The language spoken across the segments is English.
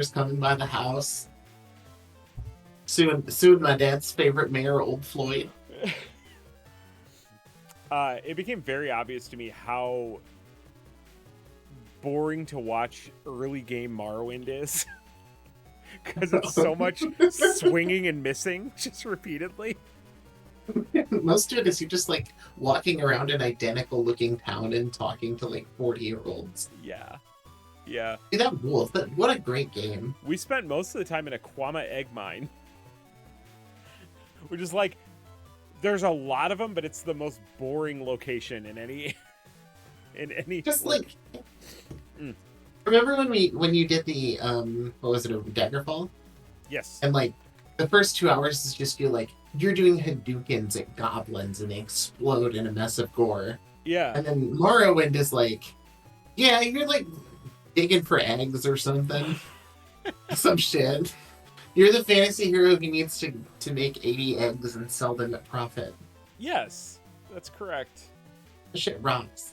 Just coming by the house. Soon my dad's favorite mayor, Old Floyd. It became very obvious to me how boring to watch early game Morrowind is. Because it's so much swinging and missing just repeatedly. Most of it is you just like walking around an identical looking town and talking to like 40-year-olds. Yeah. Yeah. Dude, that rules. What a great game. We spent most of the time in a Kwama egg mine. Which is like, there's a lot of them, but it's the most boring location in any. In any. Just like. Remember when you did the what was it, Daggerfall? Yes. And like the first 2 hours is just you like you're doing Hadoukens at goblins and they explode in a mess of gore. Yeah. And then Morrowind is like, yeah, you're like digging for eggs or something. Some shit. You're the fantasy hero who needs to make 80 eggs and sell them at profit. Yes, that's correct. That shit rocks.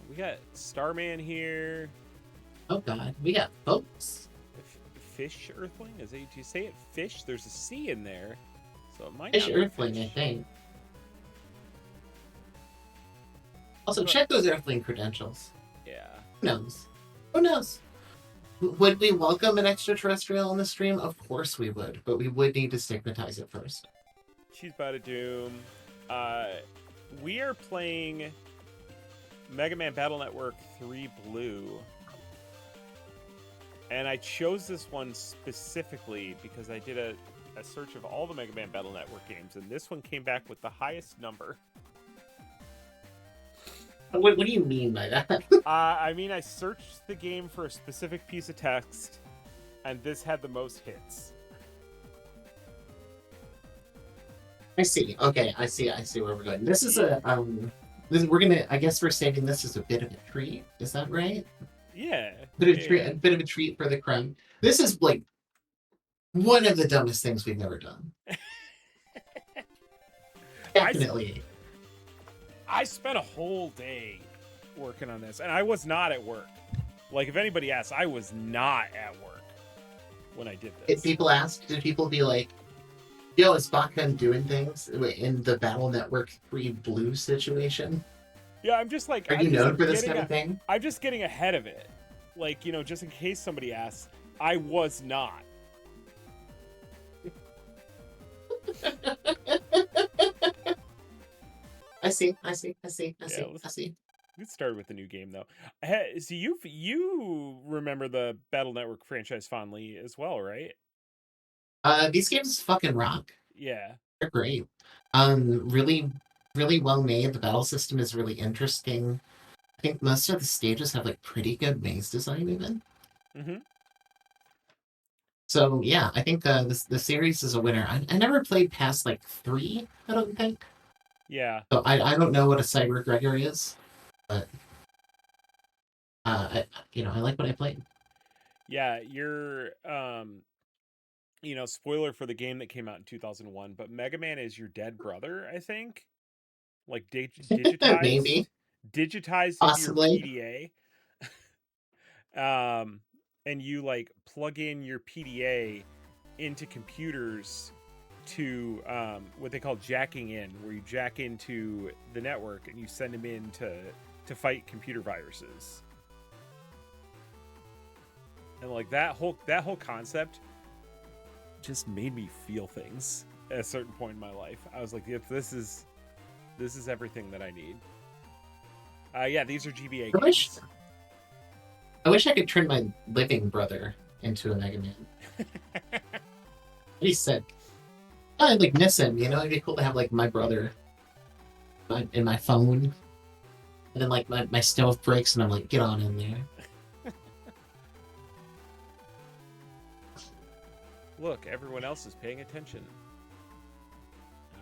We got Starman here. Oh god, we got folks. Fish Earthling? Do you say it fish? There's a C in there. So it might Fish not be Earthling, fish. I think. Also, check those Earthling credentials. Yeah. Who knows? Who knows? Would we welcome an extraterrestrial on the stream? Of course we would, but we would need to stigmatize it first. She's about to doom. We are playing Mega Man Battle Network 3 Blue. And I chose this one specifically because I did a search of all the Mega Man Battle Network games, and this one came back with the highest number. What do you mean by that? I mean, I searched the game for a specific piece of text, and this had the most hits. I see. Okay, I see where we're going. This is a we're gonna. I guess we're saving this as a bit of a treat. Is that right? Yeah. A bit of a treat for the crowd. This is like one of the dumbest things we've ever done. Definitely. I spent a whole day working on this, and I was not at work. Like, if anybody asks, I was not at work when I did this. Did people be like, yo, is Bachman doing things in the Battle Network 3 Blue situation? Yeah, I'm just like... Are you known for this kind of thing? I'm just getting ahead of it. Like, you know, just in case somebody asks, I was not. I see. Let's start with the new game, though. So you remember the Battle Network franchise fondly as well, right? These games fucking rock. Yeah. They're great. Really, really well made. The battle system is really interesting. I think most of the stages have like pretty good maze design even. Mm-hmm. So yeah, I think the series is a winner. I never played past like 3, I don't think. Yeah. So I don't know what a Cyber Gregor is, but I like what I played. Yeah, you're spoiler for the game that came out in 2001, but Mega Man is your dead brother, I think. Like digitized. Maybe. Digitized Possibly. into your PDA. And you like plug in your PDA into computers to what they call jacking in, where you jack into the network and you send them in to fight computer viruses. And like that whole concept just made me feel things at a certain point in my life. I was like, yep, this is everything that I need. Yeah, these are GBA games. I wish I could turn my living brother into a Mega Man. He's sick. I'd like miss him, it'd be cool to have like my brother in my phone. And then like my stove breaks and I'm like, get on in there. Look, everyone else is paying attention.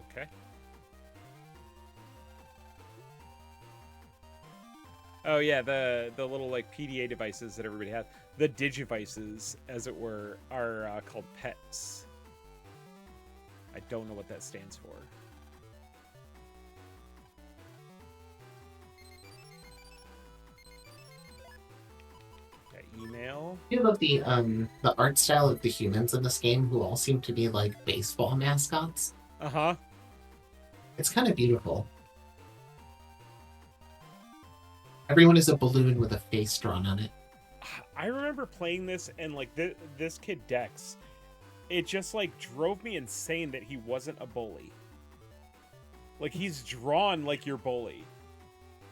Okay. Oh yeah, the little like PDA devices that everybody has, the digivices, as it were, are called pets. I don't know what that stands for. Okay, email. I love the art style of the humans in this game, who all seem to be like baseball mascots. Uh-huh. It's kind of beautiful. Everyone is a balloon with a face drawn on it. I remember playing this and like this kid Dex, it just like drove me insane that he wasn't a bully. Like he's drawn like your bully.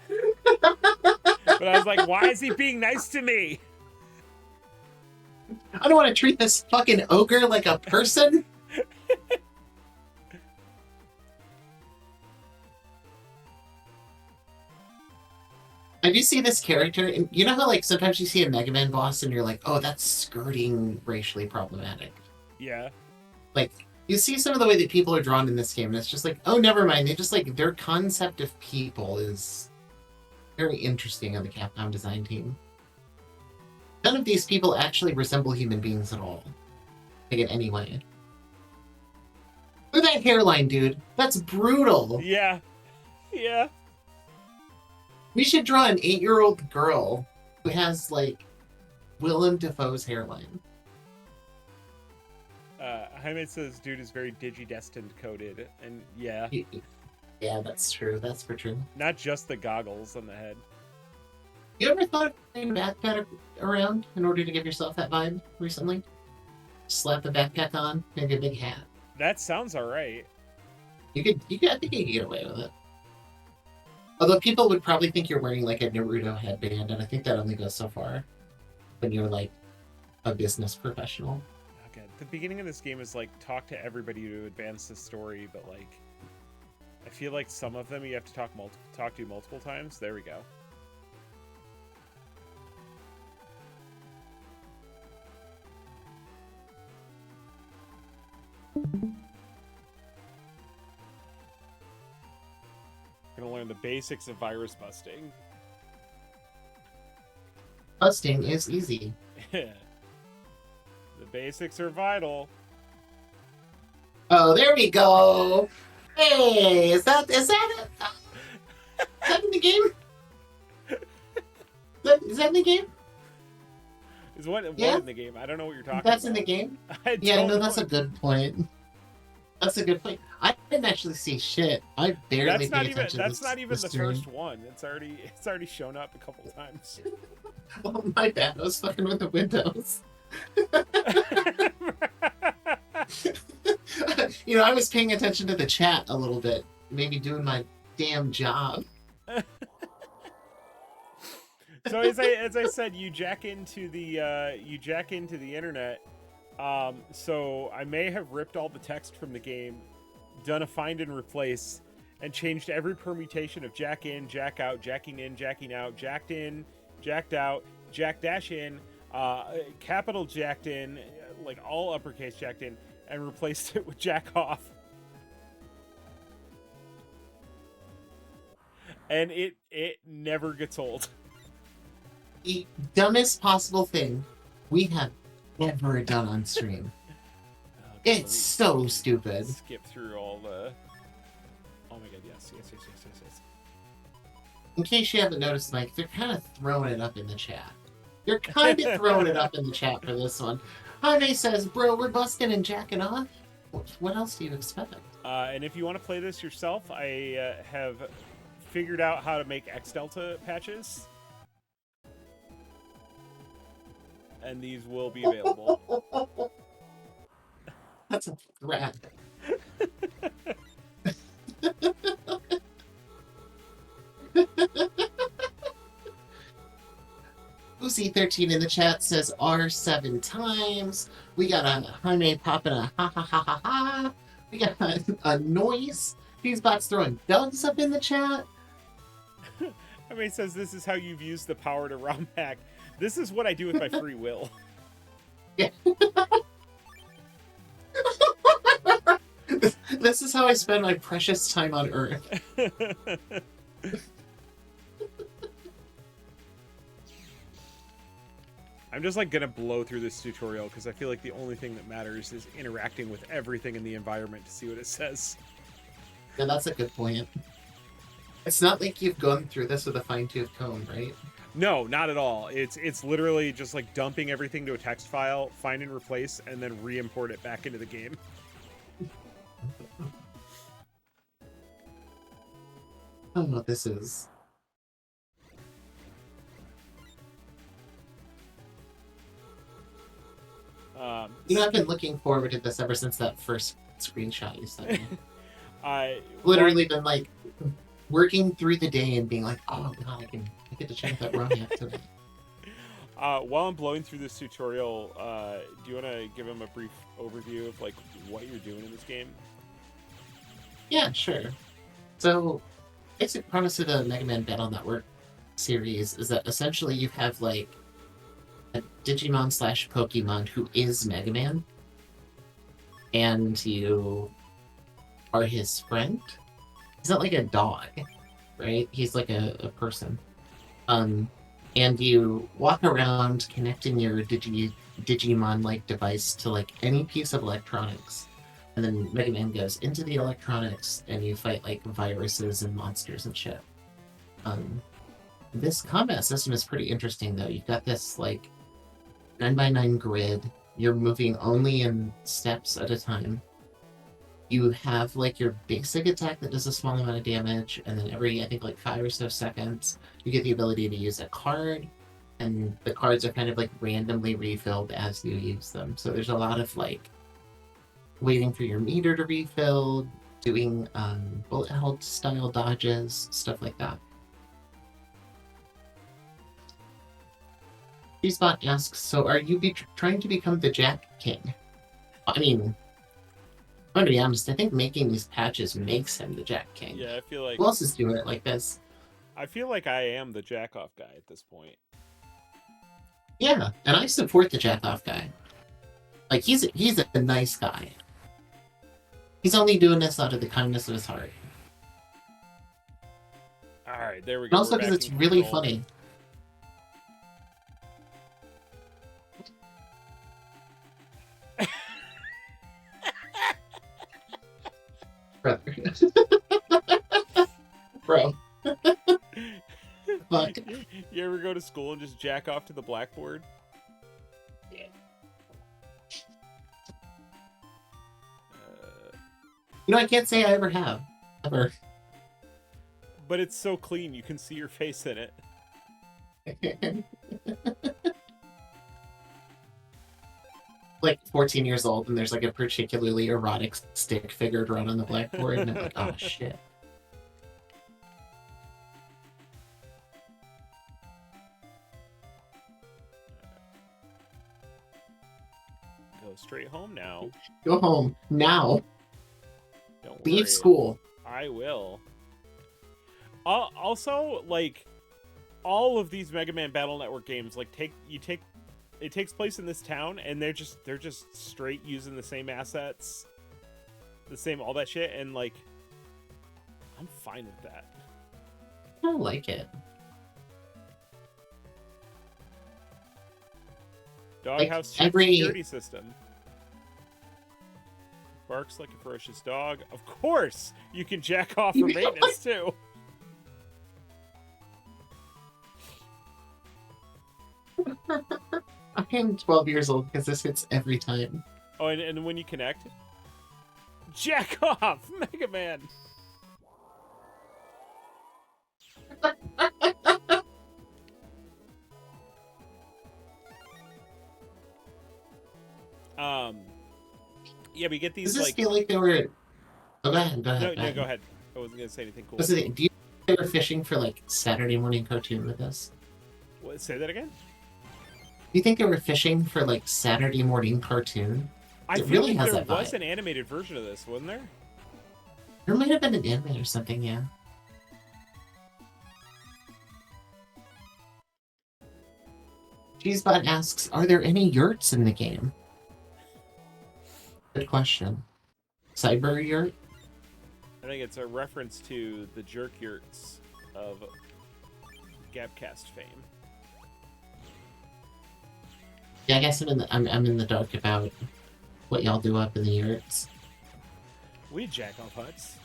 But I was like, why is he being nice to me? I don't want to treat this fucking ogre like a person. I do see this character, and you know how like sometimes you see a Mega Man boss and you're like, oh, that's skirting racially problematic. Yeah. Like, you see some of the way that people are drawn in this game, and it's just like, oh, never mind. They just like their concept of people is very interesting on the Capcom design team. None of these people actually resemble human beings at all. Like in any way. Look at that hairline, dude. That's brutal. Yeah. Yeah. We should draw an 8-year-old girl who has like Willem Dafoe's hairline. Jaime says dude is very Digidestined coded, and yeah. Yeah, that's true. That's for true. Not just the goggles on the head. You ever thought of putting a backpack around in order to give yourself that vibe recently? Slap the backpack on, maybe a big hat. That sounds alright. I think you could get away with it. Although people would probably think you're wearing like a Naruto headband, and I think that only goes so far when you're like a business professional. Okay. The beginning of this game is like talk to everybody to advance the story, but like I feel like some of them you have to talk to multiple times. There we go. Gonna learn the basics of virus busting. Busting is easy. The basics are vital. Oh, there we go. Hey, is that it? Is that in the game? Is that in the game? Is what Yeah. in the game? I don't know what you're talking That's about. in the game? I Yeah, don't no, know. that's a good point. That's a good point. I didn't actually see shit. I barely paid attention That's to not even the stream. first one. It's already shown up a couple times. Oh, my bad. I was fucking with the windows. You know, I was paying attention to the chat a little bit. Maybe doing my damn job. So as I said, you jack into the internet. So I may have ripped all the text from the game, done a find and replace, and changed every permutation of jack in, jack out, jacking in, jacking out, jacked in, jacked out, jack dash in, capital jacked in, like all uppercase jacked in, and replaced it with jack off. And it never gets old. The dumbest possible thing we have ever done on stream. Okay, It's so stupid. skip through all the. Oh my god! Yes. In case you haven't noticed, Mike, they're kind of throwing it up in the chat. They're kind of throwing it up in the chat for this one. Jaime says, bro, we're busting and jacking off. What else do you expect? And if you want to play this yourself, I have figured out how to make X Delta patches, and these will be available. That's a threat. Lucy13 in the chat says R7 times. We got a Jaime popping a ha ha ha ha ha. We got a noise. These bots throwing dogs up in the chat. I mean, it says this is how you've used the power to ROM hack. This is what I do with my free will. Yeah. This is how I spend my precious time on Earth. I'm just like gonna blow through this tutorial because I feel like the only thing that matters is interacting with everything in the environment to see what it says. Yeah, that's a good point. It's not like you've gone through this with a fine-tooth comb, right? No, not at all. It's literally just like dumping everything to a text file, find and replace, and then re-import it back into the game. I don't know what this is. I've been looking forward to this ever since that first screenshot you sent me. I literally been like working through the day and being like, oh god, I get to check out that ROM today. While I'm blowing through this tutorial, do you want to give him a brief overview of like what you're doing in this game? Yeah, sure. So, basic premise of the Mega Man Battle Network series is that essentially you have like a Digimon / Pokemon who is Mega Man, and you are his friend. He's not like a dog, right? He's like a person. And you walk around connecting your Digimon-like device to like any piece of electronics. And then Mega Man goes into the electronics and you fight like viruses and monsters and shit. This combat system is pretty interesting though. You've got this like 9x9 grid. You're moving only in steps at a time. You have like your basic attack that does a small amount of damage, and then every, I think, like 5 or so seconds, you get the ability to use a card, and the cards are kind of like randomly refilled as you use them. So there's a lot of like waiting for your meter to refill, doing bullet hell style dodges, stuff like that. G-Spot asks, so are you trying to become the Jack King? I mean, I'm gonna be honest, I think making these patches makes him the Jack King. Yeah, I feel like... Who else is doing it like this? I feel like I am the jack-off guy at this point. Yeah, and I support the jack-off guy. Like, he's a nice guy. He's only doing this out of the kindness of his heart. Alright, there we And go. also because it's really funny. Brother. Bro. Fuck. You ever go to school and just jack off to the blackboard? Yeah. I can't say I ever have. Ever. But it's so clean, you can see your face in it. Like 14 years old, and there's like a particularly erotic stick figure drawn on the blackboard, and I'm like, oh shit. Go straight home now. Go home now. Don't Leave worry. school. I will. Also, like, all of these Mega Man Battle Network games, like, it takes place in this town, and they're just straight using the same assets, the same all that shit, and like, I'm fine with that. I don't like it. Doghouse security system. Barks like a ferocious dog. Of course, you can jack off for maintenance too. I am 12 years old because this hits every time. Oh, and when you connect, jack off, Mega Man. Yeah, we get these. Does this like... feel like they were? Oh, go ahead. No, go ahead. I wasn't gonna say anything cool. Do you think they were fishing for like Saturday morning cartoon with this? What, say that again? Do you think they were fishing for like Saturday morning cartoon? I feel really like has there that was vibe. an animated version of this, wasn't there? There might have been an anime or something, yeah. Cheesebot asks, are there any yurts in the game? Good question. Cyber yurt? I think it's a reference to the jerk yurts of Gapcast fame. Yeah, I guess I'm in the dark about what y'all do up in the yurts. We jack off huts.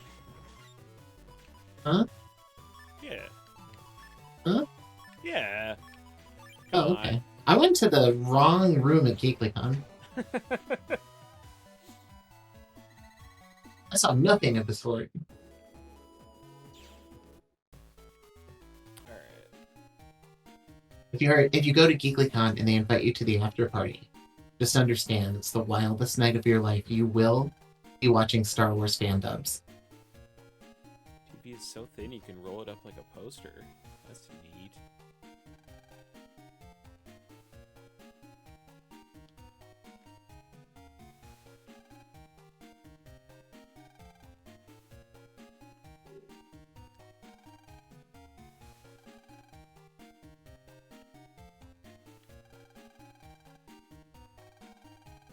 Huh? Yeah. Huh? Yeah. Oh, Come okay. I went to the wrong room at GeeklyCon. on. I saw nothing of the sort. All right. If you go to GeeklyCon and they invite you to the after party, just understand it's the wildest night of your life. You will be watching Star Wars fan dubs. TV is so thin you can roll it up like a poster. That's neat.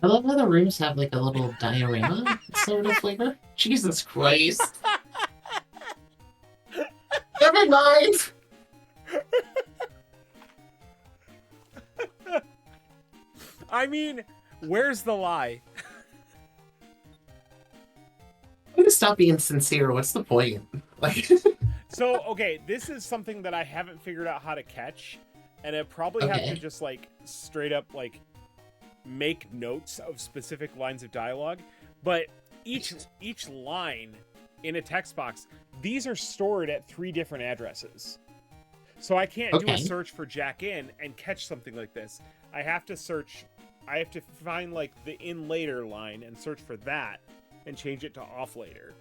I love how the rooms have like a little diorama sort of flavor. Jesus Christ. Never mind. I mean, where's the lie? I'm gonna stop being sincere. What's the point? Like, So, okay, this is something that I haven't figured out how to catch, and I probably have Okay. to just like straight up like make notes of specific lines of dialogue. But each line in a text box, these are stored at 3 different addresses. So I can't do a Okay. search for Jack in and catch something like this. I have to find like the in later line and search for that and change it to off later.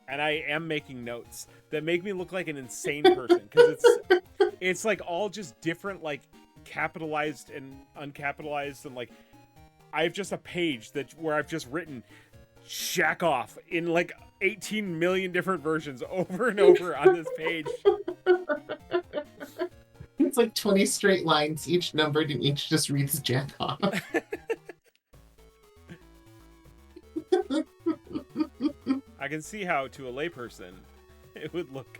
And I am making notes that make me look like an insane person because it's like all just different, like capitalized and uncapitalized, and like I have just a page where I've just written "shack off" in like 18 million different versions over and over on this page. it's like 20 straight lines, each numbered, and each just reads jack off. I can see how to a layperson it would look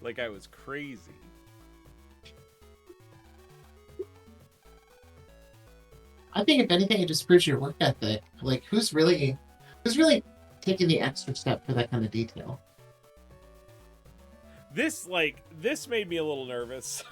like I was crazy. I think if anything, it just proves your work ethic. Like, who's really taking the extra step for that kind of detail? This made me a little nervous.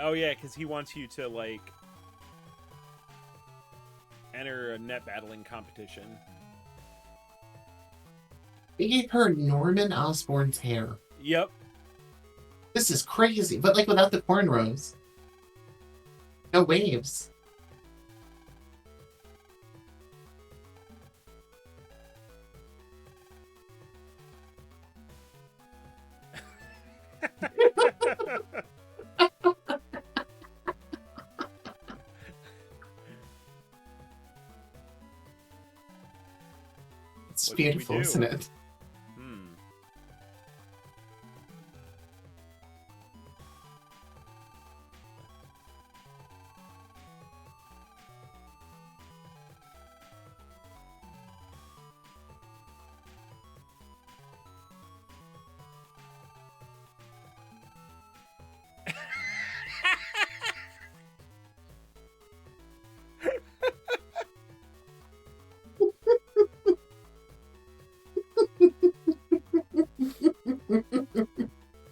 Oh yeah, because he wants you to like enter a net battling competition. They gave her Norman Osborn's hair. Yep. This is crazy, but like without the cornrows. No waves. It's What did we beautiful, do? isn't it? Hmm.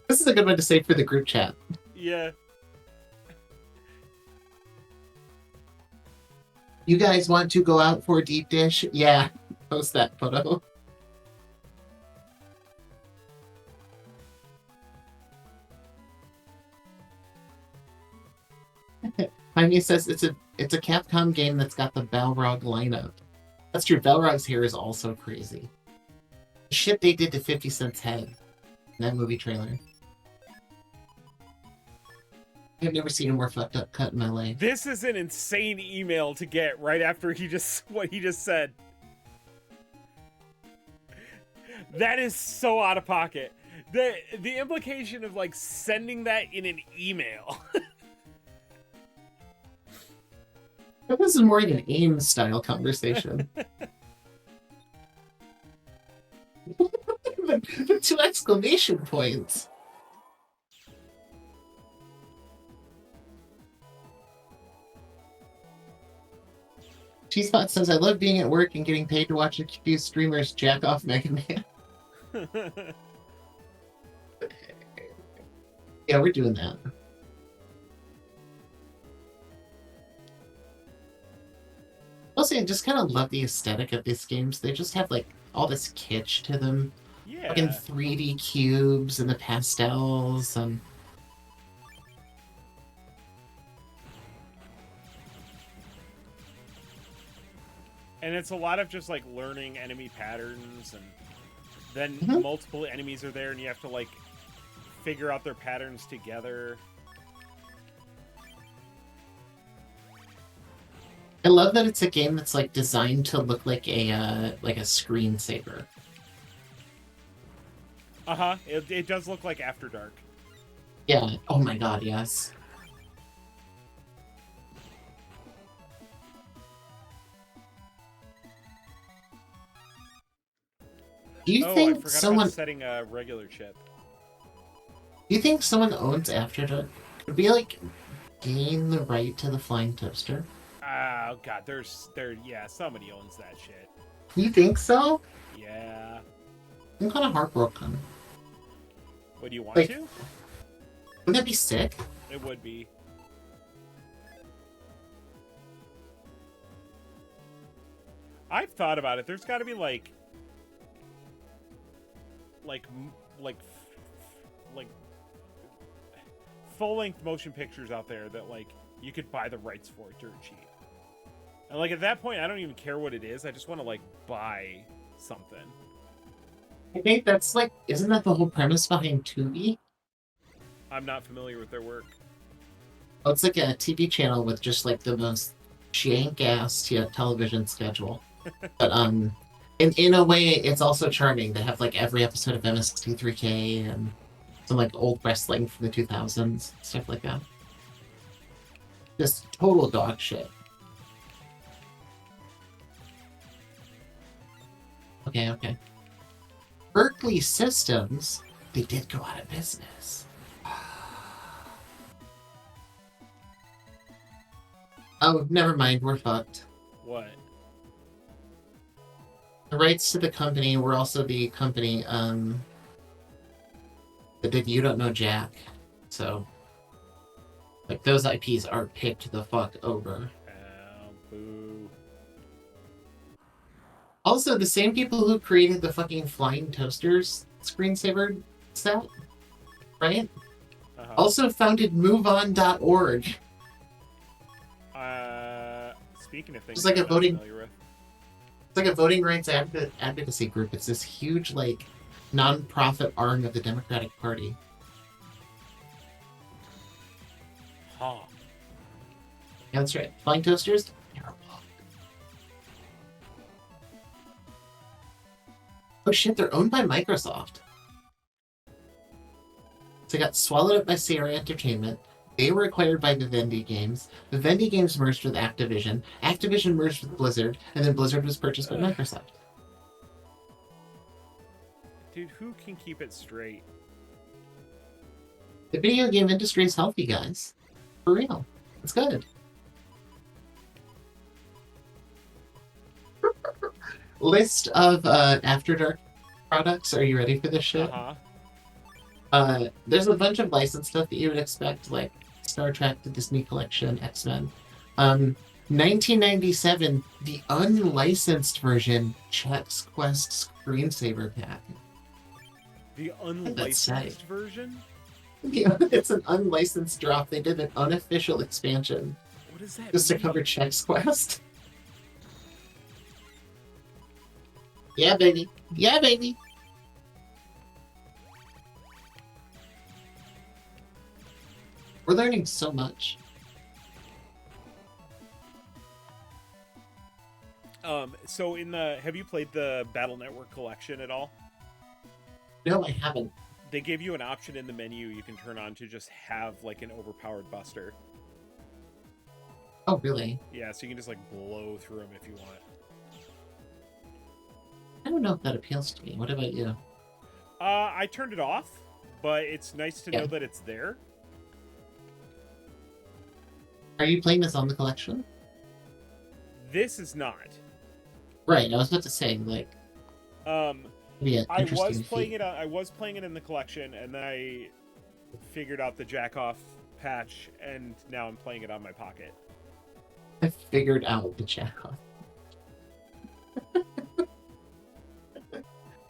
This is a good one to say for the group chat. Yeah. You guys want to go out for a deep dish? Yeah, post that photo. Jaime says it's a Capcom game that's got the Balrog lineup. That's true. Balrog's hair is also crazy. The shit they did to 50 Cent's head in that movie trailer. I've never seen a more fucked up cut in my life. This is an insane email to get right after what he just said. That is so out of pocket. The implication of like sending that in an email. This is more like an AIM style conversation. The 2 exclamation points. Cheesepot says, I love being at work and getting paid to watch a few streamers jack off Mega Man. Yeah, we're doing that. Also, I just kind of love the aesthetic of these games. They just have, like, all this kitsch to them. Yeah. Fucking 3D cubes and the pastels and... And it's a lot of just like learning enemy patterns, and then Mhm. multiple enemies are there and you have to like figure out their patterns together. I love that it's a game that's like designed to look like a screensaver. Uh-huh. It does look like After Dark. Yeah. Oh my god, yes. Do you I think forgot someone? about setting a regular chip. Do you think someone owns After Dark? Would we like gain the right to the flying toaster? Oh god, yeah, somebody owns that shit. You think so? Yeah. I'm kind of heartbroken. What, do you want Like- to? Wouldn't that be sick? It would be. I've thought about it. There's got to be like full-length motion pictures out there that like you could buy the rights for dirt cheap. And like at that point, I don't even care what it is. I just want to like buy something. I think that's like, isn't that the whole premise behind Tubi? I'm not familiar with their work. Oh, it's like a TV channel with just like the most jank-ass television schedule. But in a way, it's also charming. They have like every episode of MST3K and some like old wrestling from the 2000s, stuff like that. Just total dog shit. Okay. Berkeley Systems, they did go out of business. Oh, never mind, we're fucked. What? The rights to the company were also the company that did You Don't Know Jack. So, like, those IPs are picked the fuck over. Oh, boo. Also, the same people who created the fucking Flying Toasters screensaver set, right? Uh-huh. Also founded MoveOn.org. Speaking of things It's like I'm a not voting- familiar with. It's like a voting rights advocacy group. It's this huge, like, non-profit arm of the Democratic Party. Huh. Yeah, that's right. Flying Toasters? Terrible. Oh shit, they're owned by Microsoft. So they got swallowed up by Sierra Entertainment. They were acquired by Vivendi Games. Vivendi Games merged with Activision. Activision merged with Blizzard. And then Blizzard was purchased by Microsoft. Dude, who can keep it straight? The video game industry is healthy, guys. For real. It's good. List of After Dark products. Are you ready for this shit? There's a bunch of licensed stuff that you would expect, like Star Trek, the Disney Collection, X-Men. 1997, the unlicensed version, Chex Quest Screensaver Pack. The that's unlicensed right. version? Yeah, it's an unlicensed drop. They did an unofficial expansion What does that just to mean? cover Chex Quest. Yeah, baby. Yeah, baby. We're learning so much. So have you played the Battle Network collection at all? No, I haven't. They gave you an option in the menu you can turn on to just have like an overpowered buster. Oh, really? Yeah, so you can just like blow through them if you want. I don't know if that appeals to me. What about you? I turned it off, but it's nice to Yeah. know that it's there. Are you playing this on the collection? This is not. Right, I was about to say, like, yeah, I interesting. was playing it in the collection, and then I figured out the jack off patch, and now I'm playing it on my pocket. I figured out the jack off.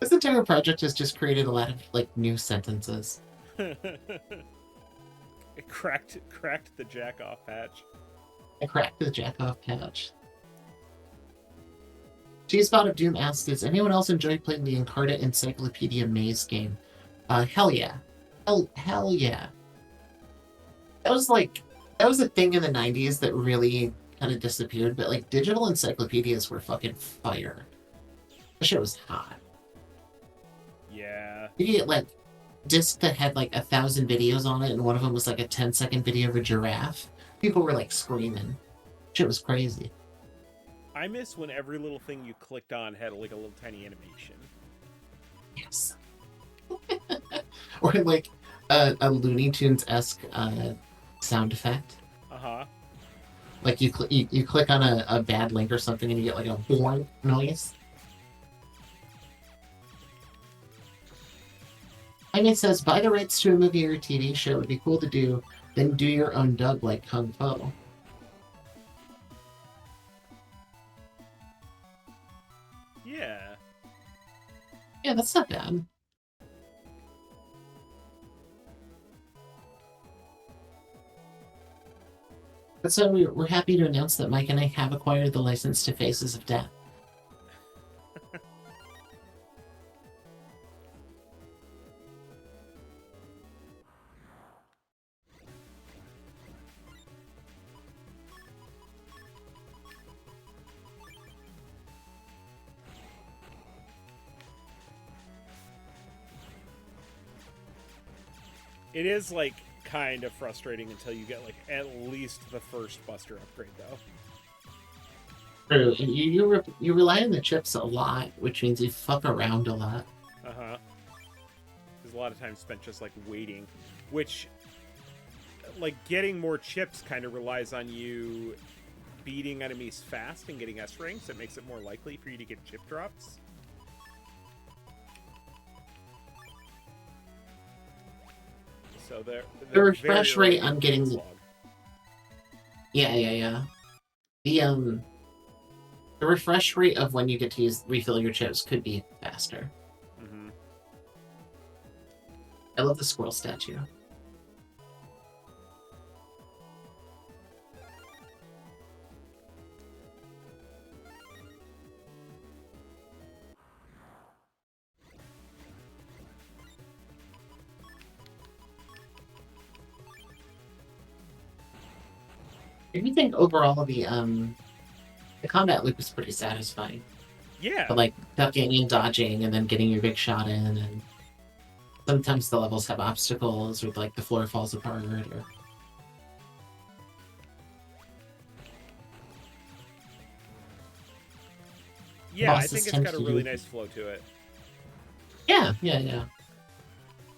This entire project has just created a lot of like new sentences. It cracked the jack off patch. I cracked the jack off patch. G-Spot of Doom asks, does anyone else enjoy playing the Encarta Encyclopedia Maze game? Hell yeah. Hell yeah. That was a thing in the 90s that really kind of disappeared, but like digital encyclopedias were fucking fire. That shit was hot. Yeah. You get like disc that had like 1,000 videos on it, and one of them was like a 10-second video of a giraffe. People were like screaming. Shit was crazy. I miss when every little thing you clicked on had like a little tiny animation. Yes. Or like a Looney Tunes-esque sound effect. Uh-huh. Like you click on a bad link or something and you get like a boing noise. Jaime says, buy the rights to a movie or a TV show. It would be cool to do. Then do your own dub like Kung Fu. Yeah. Yeah, that's not bad. But so we're happy to announce that Mike and I have acquired the license to Faces of Death. It is like kind of frustrating until you get like at least the first Buster upgrade though. True. And you rely on the chips a lot, which means you fuck around a lot. Uh-huh. There's a lot of time spent just like waiting, which like getting more chips kind of relies on you beating enemies fast and getting S ranks. It makes it more likely for you to get chip drops. So The refresh rate on getting yeah. The refresh rate of when you get to refill your chips could be faster. Mm-hmm. I love the squirrel statue. I do think overall the combat loop is pretty satisfying. Yeah. But like ducking and dodging and then getting your big shot in, and sometimes the levels have obstacles or like the floor falls apart or yeah, I bosses think it's tend got a to really do- nice flow to it. Yeah.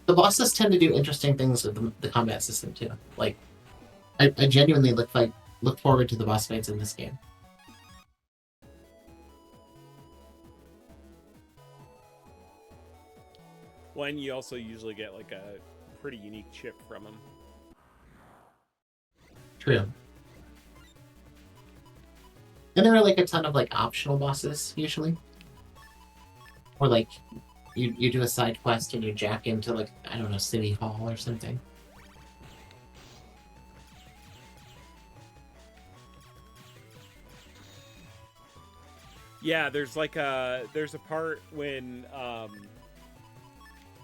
The bosses tend to do interesting things with the combat system too. Like I genuinely look forward to the boss fights in this game. When you also usually get like a pretty unique chip from them. True. And there are like a ton of like optional bosses usually. Or like you do a side quest and you jack into like, I don't know, City Hall or something. Yeah, there's a part when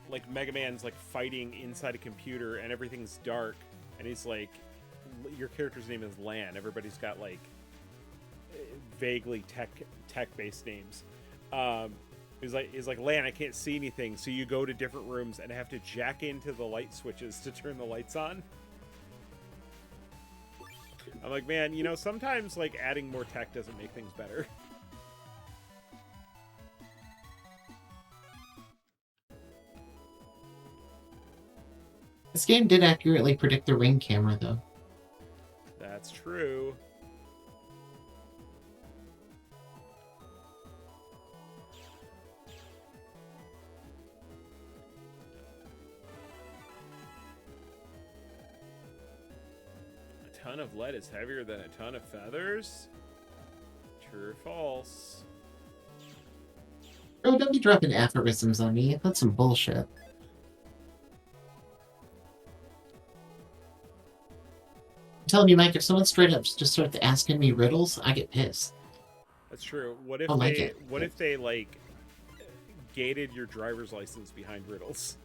like Mega Man's like fighting inside a computer and everything's dark and he's like your character's name is Lan. Everybody's got like vaguely tech based names. He's like Lan, I can't see anything, so you go to different rooms and have to jack into the light switches to turn the lights on. I'm like, man, you know, sometimes like adding more tech doesn't make things better. This game did accurately predict the ring camera, though. That's true. A ton of lead is heavier than a ton of feathers? True or false? Bro, don't be dropping aphorisms on me. That's some bullshit. I'm telling you, Mike, if someone straight up just starts asking me riddles, I get pissed. That's true. What if I like they it. what if they like gated your driver's license behind riddles?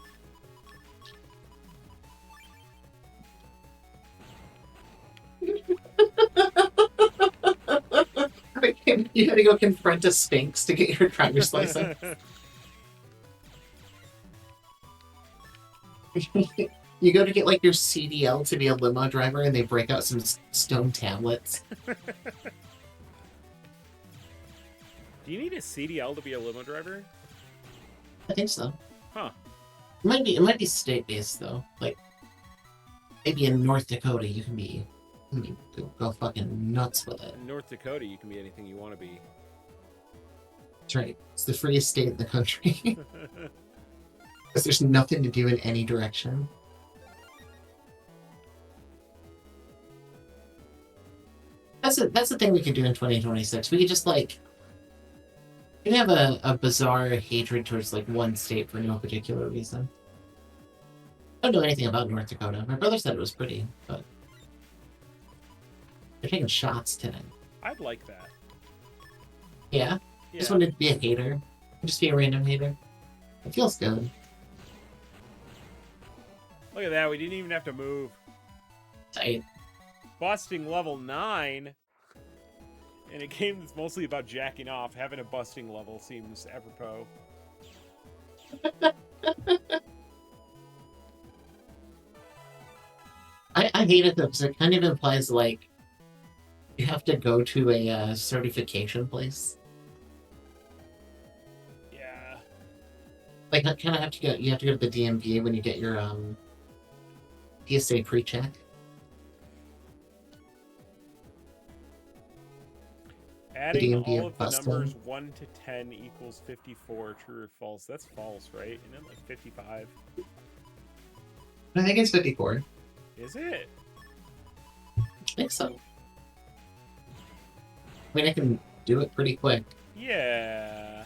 You gotta go confront a Sphinx to get your driver's license. You go to get like your CDL to be a limo driver, and they break out some stone tablets. Do you need a CDL to be a limo driver? I think so. Huh. It might be state based though. Like maybe in North Dakota, you can go fucking nuts with it. In North Dakota, you can be anything you want to be. That's right. It's the freest state in the country. Because there's nothing to do in any direction. That's the thing we could do in 2026. We could just like we can have a bizarre hatred towards like one state for no particular reason. I don't know anything about North Dakota. My brother said it was pretty, but they're taking shots tonight. I'd like that. Yeah? Yeah. Just wanted to be a hater. Just be a random hater. It feels good. Look at that. We didn't even have to move. Tight. Busting level 9. In a game that's mostly about jacking off, having a busting level seems apropos. I hate it though, because it kind of implies like you have to go to a certification place. Yeah. Like, I kind of have to go. You have to go to the DMV when you get your PSA pre-check. Adding DMV all of the busting. numbers 1 to 10 equals 54. True or false? That's false, right? Isn't it like 55? I think it's 54. Is it? I think so. I mean, I can do it pretty quick. Yeah.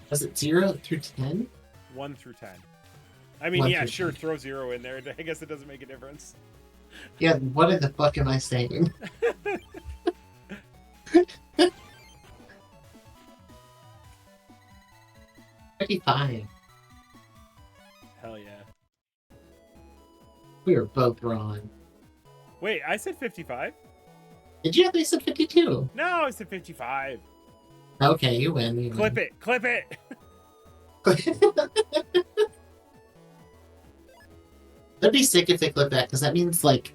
Was it 0 through 10? 1 through 10. I mean, 1 yeah, through sure, 10. throw 0 in there. I guess it doesn't make a difference. Yeah, what in the fuck am I saying? 55. Hell yeah. We were both wrong. Wait, I said 55? Did you? They said 52. No, I said 55. Okay, you win. You Clip win. it. Clip it. That'd be sick if they clip that, because that means, like,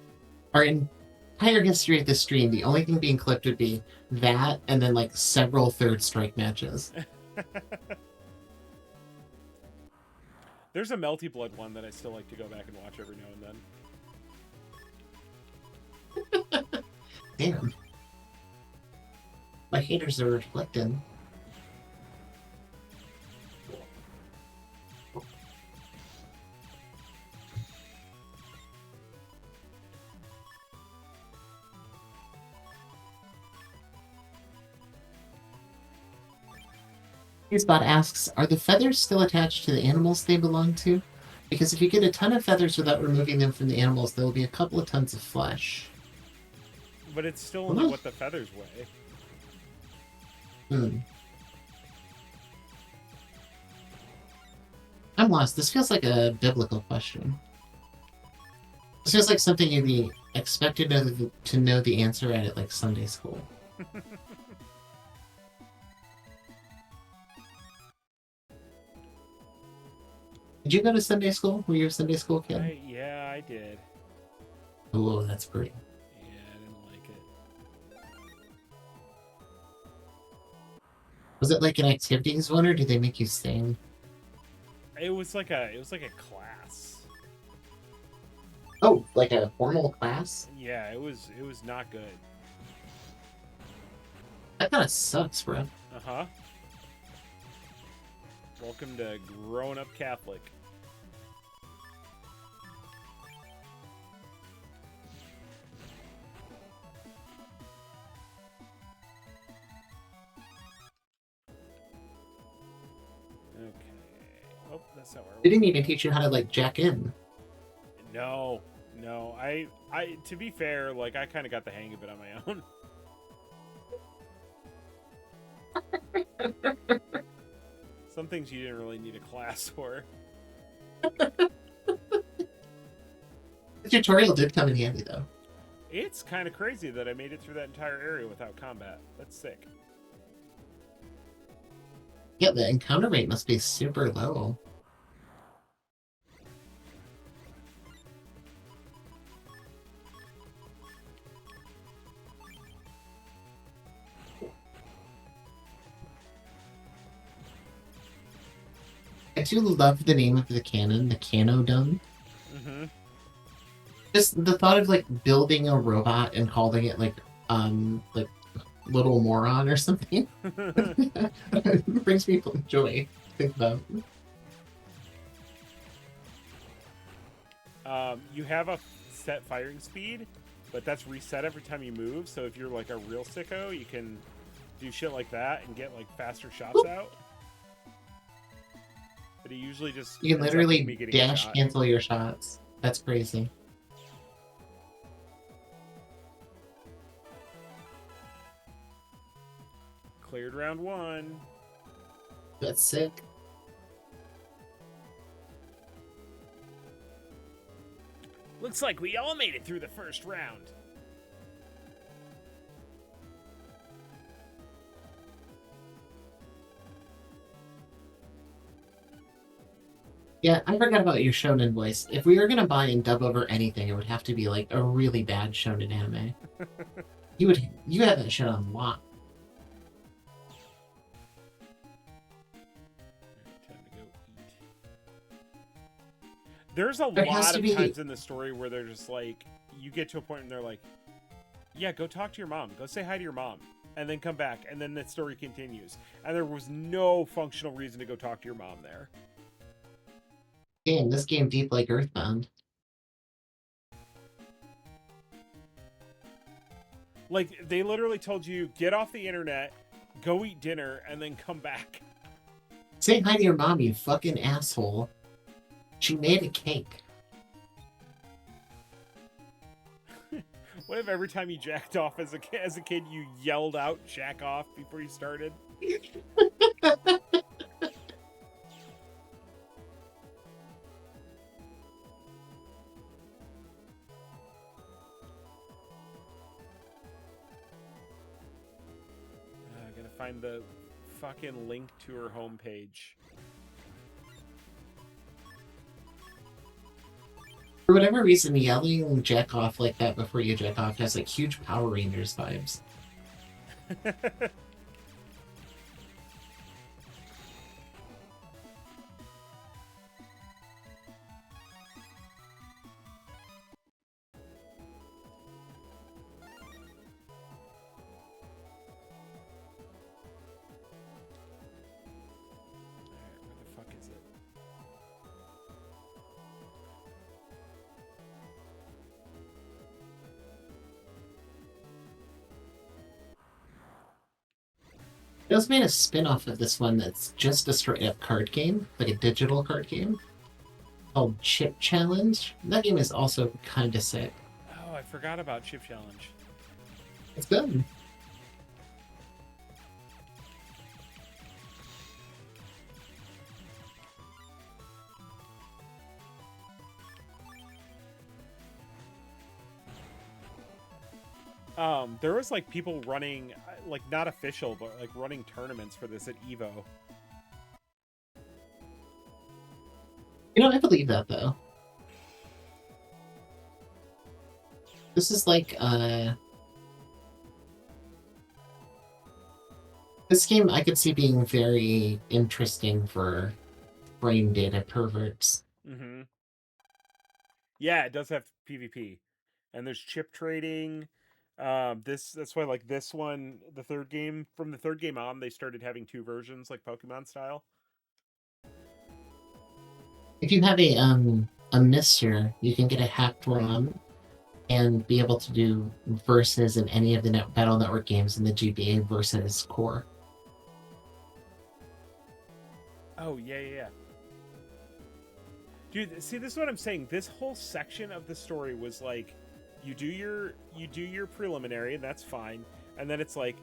our entire history of the stream, the only thing being clipped would be that, and then, like, several third strike matches. There's a Melty Blood one that I still like to go back and watch every now and then. Damn. My haters are reflecting. Spot asks, are the feathers still attached to the animals they belong to? Because if you get a ton of feathers without removing them from the animals, there will be a couple of tons of flesh. But it's still only what the feathers weigh. I'm lost. This feels like a biblical question. This feels like something you'd be expected to know the answer at like Sunday school. Did you go to Sunday school? Were you a Sunday school kid? Yeah, I did. Oh, that's pretty. Yeah, I didn't like it. Was it like an activities one, or did they make you sing? It was like a class. Oh, like a formal class? Yeah, it was not good. That kind of sucks, bro. Uh-huh. Welcome to Grown Up Catholic. Okay. Oh, that's not where They didn't even teach you how to like jack in. No. No. I to be fair, like I kind of got the hang of it on my own. Some things you didn't really need a class for. The tutorial did come in handy though. It's kind of crazy that I made it through that entire area without combat. That's sick. Yeah, the encounter rate must be super low. I do love the name of the cannon, the Canodome. Mm-hmm. Just the thought of like building a robot and calling it like little moron or something brings me joy. Think about. You have a set firing speed, but that's reset every time you move. So if you're like a real sicko, you can do shit like that and get like faster shots out. But he usually just You can ends up me literally getting dash shot. cancel your shots. That's crazy. Cleared round 1. That's sick. Looks like we all made it through the first round. Yeah, I forgot about your shonen voice. If we were gonna buy and dub over anything, it would have to be like a really bad shonen anime. You have that shit on lock. Time to go eat. There's a There has lot to of be- times in the story where they're just like, you get to a point and they're like, yeah, go talk to your mom. Go say hi to your mom. And then come back. And then the story continues. And there was no functional reason to go talk to your mom there. Damn, this game deep like Earthbound. Like, they literally told you, get off the internet, go eat dinner, and then come back. Say hi to your mom, you fucking asshole. She made a cake. What if every time you jacked off as a kid, you yelled out jack off before you started? I gotta find the fucking link to her homepage. For whatever reason, yelling jack off like that before you jack off has like huge Power Rangers vibes. Alright, where the fuck is it? They also made a spin-off of this one that's just a straight-up card game, like a digital card game, called Chip Challenge. That game is also kind of sick. Oh, I forgot about Chip Challenge. It's good. There was like people running, like not official, but like running tournaments for this at Evo. I believe that though. This is like this game I could see being very interesting for brain data perverts. Mm-hmm. Yeah, it does have PvP, and there's chip trading. That's why like this one, the third game from the third game on, they started having two versions like Pokemon style. If you have a Mister, you can get a hacked ROM and be able to do versus in any of the Battle Network games in the GBA versus core. Oh yeah. Dude, see, this is what I'm saying. This whole section of the story was like, you do your preliminary, and that's fine. And then it's like,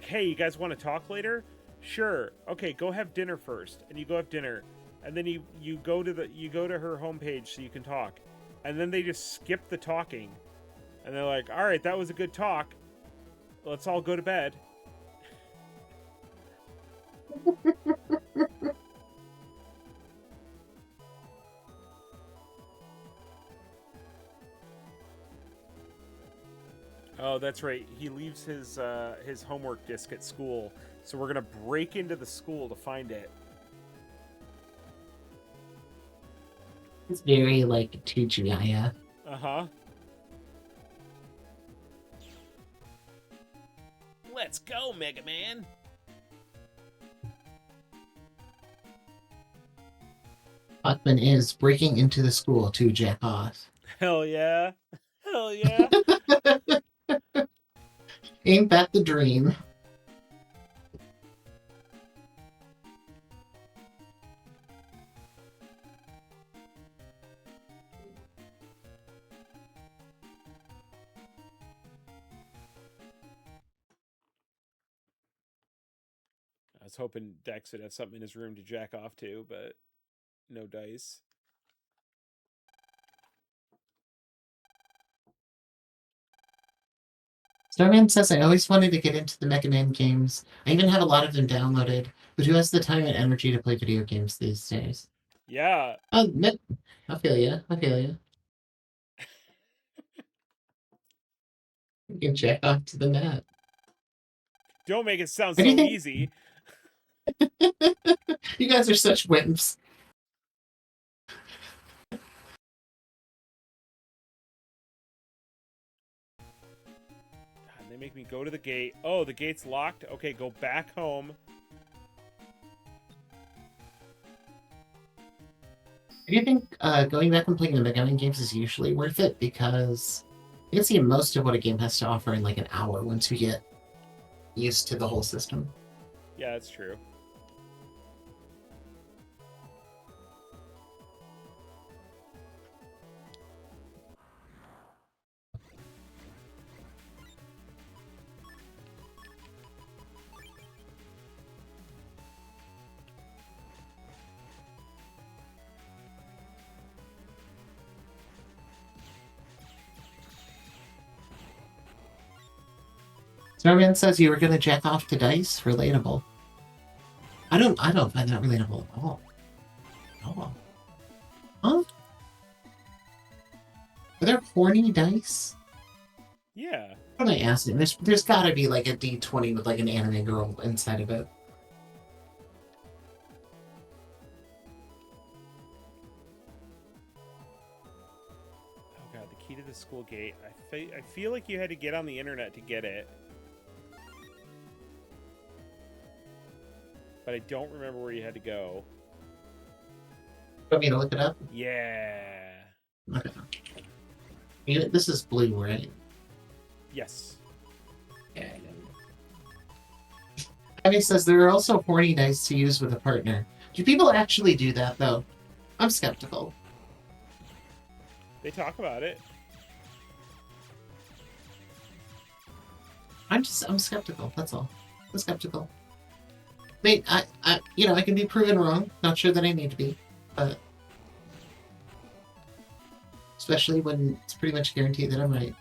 hey, you guys want to talk later? Sure. Okay, go have dinner first. And you go have dinner, and then you go to her homepage so you can talk. And then they just skip the talking, and they're like, all right, that was a good talk. Let's all go to bed. Oh, that's right. He leaves his homework disc at school, so we're gonna break into the school to find it. It's very like 2GIF. Uh-huh. Let's go, Mega Man. Bachman is breaking into the school to jack off. Hell yeah. Hell yeah. Ain't that the dream? I was hoping Dex would have something in his room to jack off to, but no dice. Starman says, I always wanted to get into the Mega Man games. I even have a lot of them downloaded, but who has the time and energy to play video games these days? Yeah. Oh, I feel you. I feel you. You can jack off to the net. Don't make it sound so easy. You guys are such wimps. They make me go to the gate. Oh, the gate's locked? Okay, go back home. I do think going back and playing the Mega Man games is usually worth it because you can see most of what a game has to offer in like an hour once you get used to the whole system. Yeah, that's true. Snowman says you were gonna jack off to dice. Relatable. I don't find that relatable at all. Oh. Huh? Are there horny dice? Yeah. What am I asking? There's gotta be like a D20 with like an anime girl inside of it. Oh god, the key to the school gate. I feel like you had to get on the internet to get it. But I don't remember where you had to go. You want me to look it up? Yeah. Okay. This is blue, right? Yes. Yeah. Abby says there are also horny dice to use with a partner. Do people actually do that, though? I'm skeptical. They talk about it. I'm skeptical, that's all. I'm skeptical. I mean, I can be proven wrong. Not sure that I need to be, but especially when it's pretty much guaranteed that I'm right.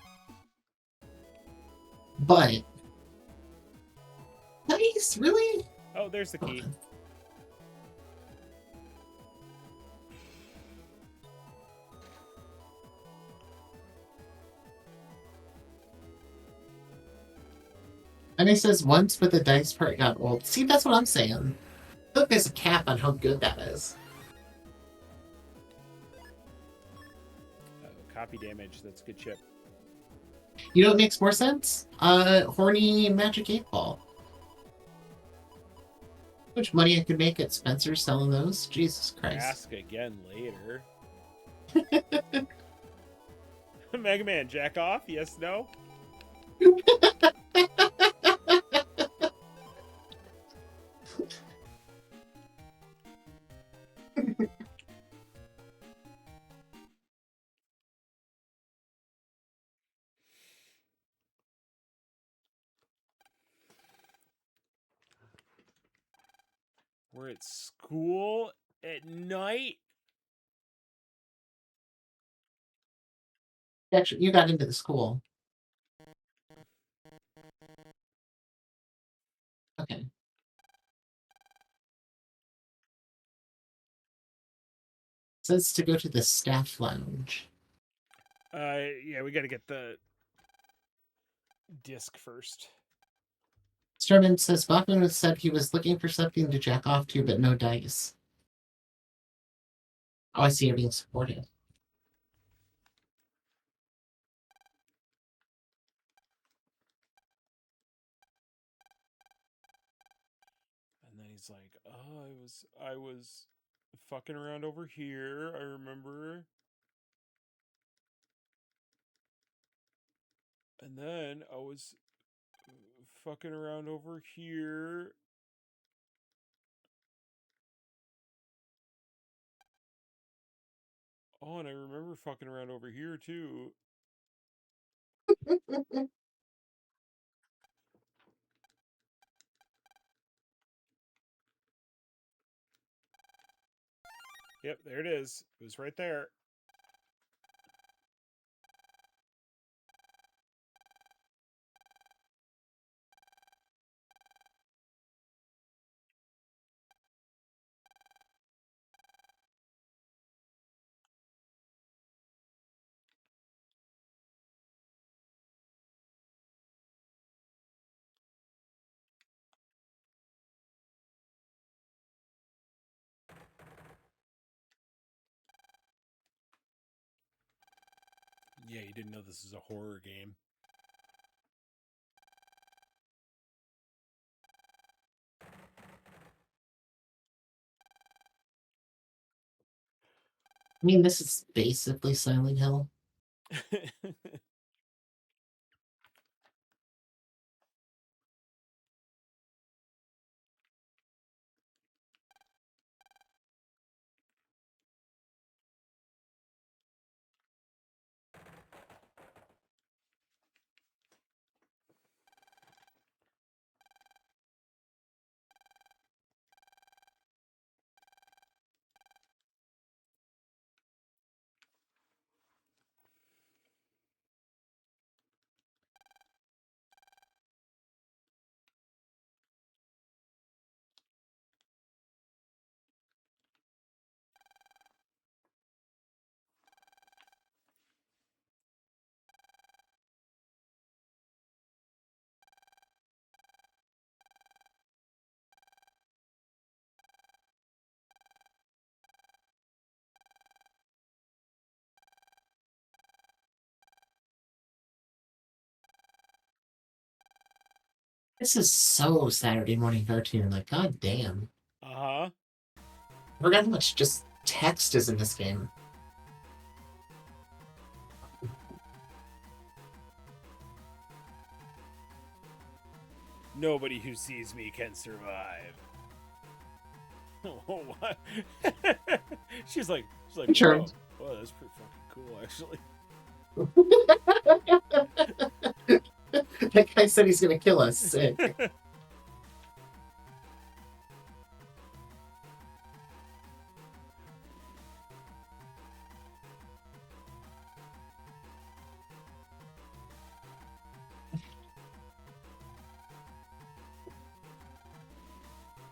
But nice, really? Oh, there's the key. And he says once, but the dice part got old. See, that's what I'm saying. Look, there's a cap on how good that is. Copy damage. That's good chip. You know what makes more sense? Horny Magic 8 Ball. How much money I could make at Spencer's selling those? Jesus Christ. Ask again later. Mega Man, jack off? Yes, no? We're at school at night? Actually, you got into the school. Okay. Says to go to the staff lounge. Yeah, we gotta get the disc first. Sturman says Bachman said he was looking for something to jack off to, but no dice. Oh, I see you're being supportive. And then he's like, "Oh, I was fucking around over here. I remember." And then I was fucking around over here. Oh, and I remember fucking around over here too. Yep, there it is. It was right there. Yeah, you didn't know this is a horror game. I mean, this is basically Silent Hill. This is so Saturday morning cartoon. Like, god damn. Uh-huh. I forgot how much just text is in this game. Nobody who sees me can survive. Oh, what? she's like, Sure. whoa, that's pretty fucking cool, actually. That guy said he's gonna kill us. Sick.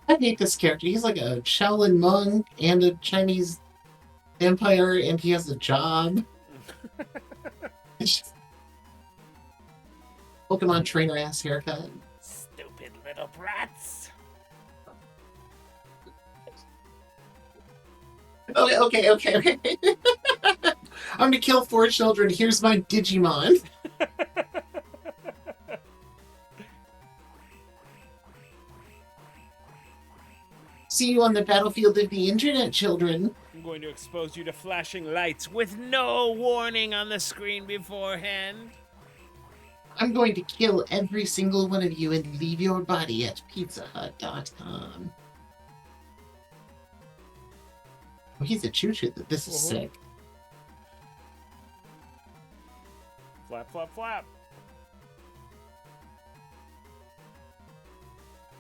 I hate this character. He's like a Shaolin monk and a Chinese vampire, and he has a job. It's just Pokemon trainer ass haircut. little brats. Okay. I'm gonna kill 4 children. Here's my Digimon. See you on the battlefield of the internet, children. I'm going to expose you to flashing lights with no warning on the screen beforehand. I'm going to kill every single one of you and leave your body at pizzahut.com. Oh, he's a choo-choo. This is sick. Flap, flap, flap.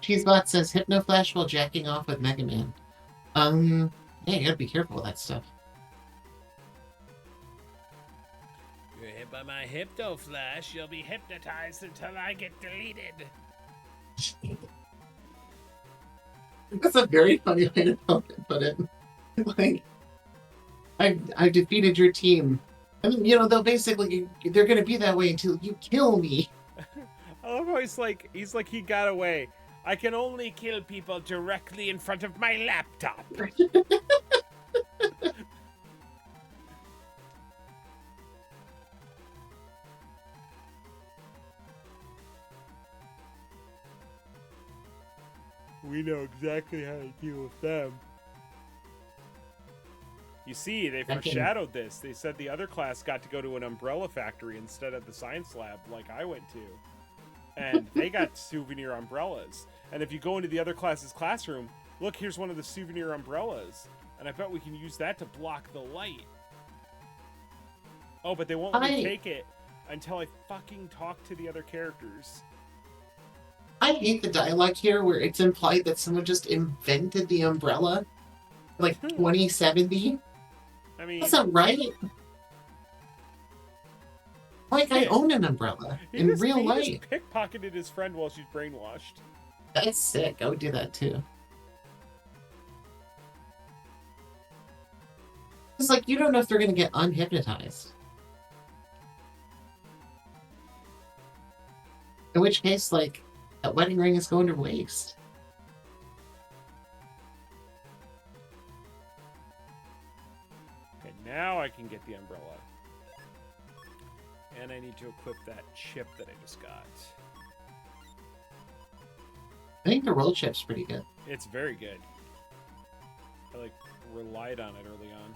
Cheesebot says Hypnoflash while jacking off with Mega Man. Yeah, you gotta be careful with that stuff. You're hit by my Hypnoflash, you'll be hypnotized until I get deleted. That's a very funny way to put it. Like, I've defeated your team. I mean, they'll basically, they're gonna be that way until you kill me. I love how he's like he got away. I can only kill people directly in front of my laptop. We know exactly how to deal with them. You see, they foreshadowed this. They said the other class got to go to an umbrella factory instead of the science lab like I went to. And they got souvenir umbrellas. And if you go into the other class's classroom, look, here's one of the souvenir umbrellas. And I bet we can use that to block the light. Oh, but they won't let me take it until I fucking talk to the other characters. I hate the dialogue here where it's implied that someone just invented the umbrella. Like 2070. I mean, that's not right. Like, I own an umbrella in real life. He just pickpocketed his friend while she's brainwashed. That's sick. I would do that too. It's like, you don't know if they're going to get unhypnotized. In which case, like, that wedding ring is going to waste. Okay, now I can get the umbrella. And I need to equip that chip that I just got. I think the roll chip's pretty good. It's very good. I, relied on it early on.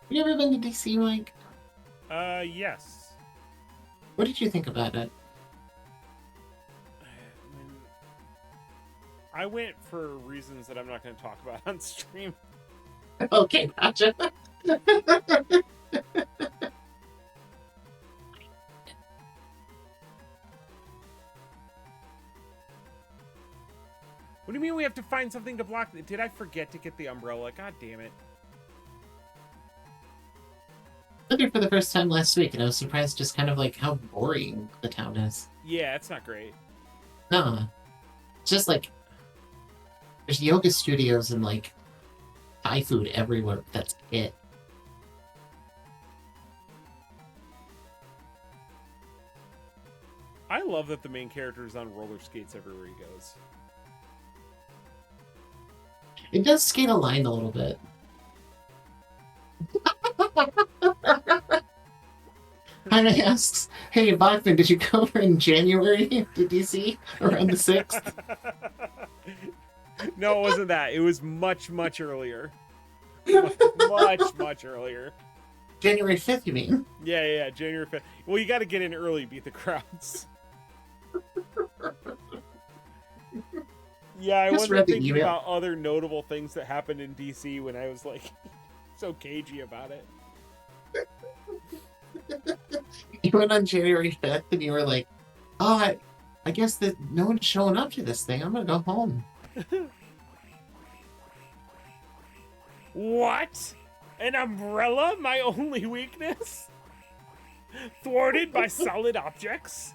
Have you ever been to DC, Mike? Yes. What did you think about it? I went for reasons that I'm not going to talk about on stream. Okay, gotcha. What do you mean we have to find something to block? Did I forget to get the umbrella? God damn it. I lived here for the first time last week, and I was surprised just kind of like how boring the town is. Yeah, it's not great. No. It's just like, there's yoga studios and like Thai food everywhere. That's it. I love that the main character is on roller skates everywhere he goes. It does skate a line a little bit. Jaime asks, hey, Bachman, did you go over in January to DC around the 6th? No, it wasn't that. It was much, much earlier. Much earlier. January 5th, you mean? Yeah, January 5th. Well, you got to get in early, beat the crowds. Yeah, I wasn't thinking about other notable things that happened in DC when I was like so cagey about it. You went on January 5th and you were like, oh, I guess that no one's showing up to this thing. I'm going to go home. What? An umbrella? My only weakness? Thwarted by solid objects?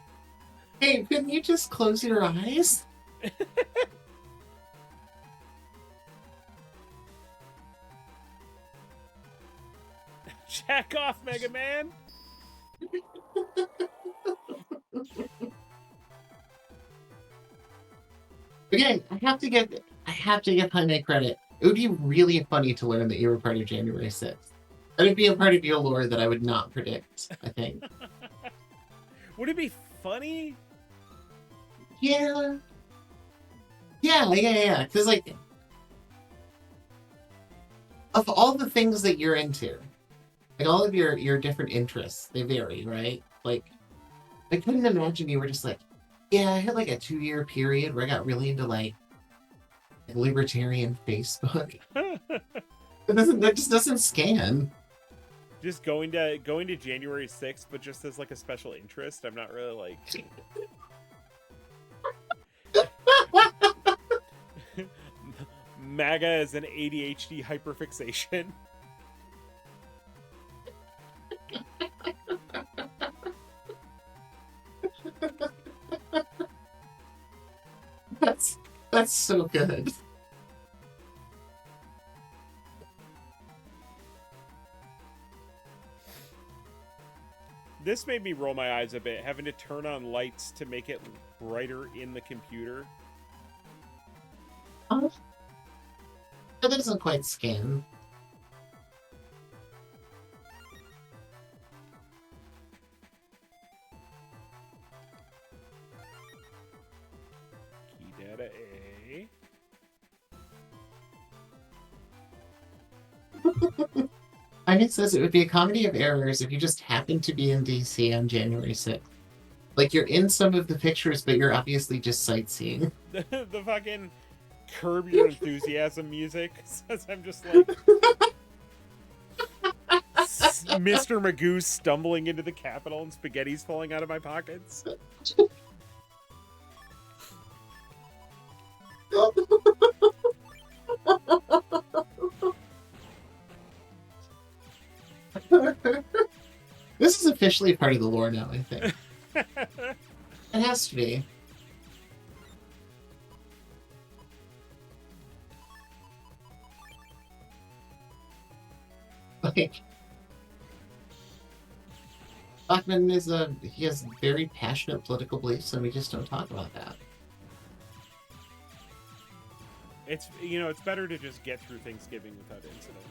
Hey, couldn't you just close your eyes? Jack off, Mega Man. Again, I have to give Jaime credit. It would be really funny to learn that you were part of January 6th. That would be a part of your lore that I would not predict, I think. Would it be funny? Yeah. Yeah. Because, like, of all the things that you're into, like, all of your different interests, they vary, right? Like, I couldn't imagine you were just like, yeah, I had, like, a 2-year period where I got really into, like libertarian Facebook. That just doesn't scan. Just going to January 6th, but just as like a special interest. I'm not really like MAGA as an ADHD hyperfixation. That's so good. This made me roll my eyes a bit, having to turn on lights to make it brighter in the computer. Oh. That doesn't quite scan. Key data A. I mean, it says it would be a comedy of errors if you just happened to be in DC on January 6th. Like, you're in some of the pictures, but you're obviously just sightseeing. The fucking Curb Your Enthusiasm music says I'm just like Mr. Magoo stumbling into the Capitol and spaghetti's falling out of my pockets. This is officially part of the lore now, I think. It has to be. Like, Bachman he has very passionate political beliefs, and we just don't talk about that. It's, you know, it's better to just get through Thanksgiving without incident.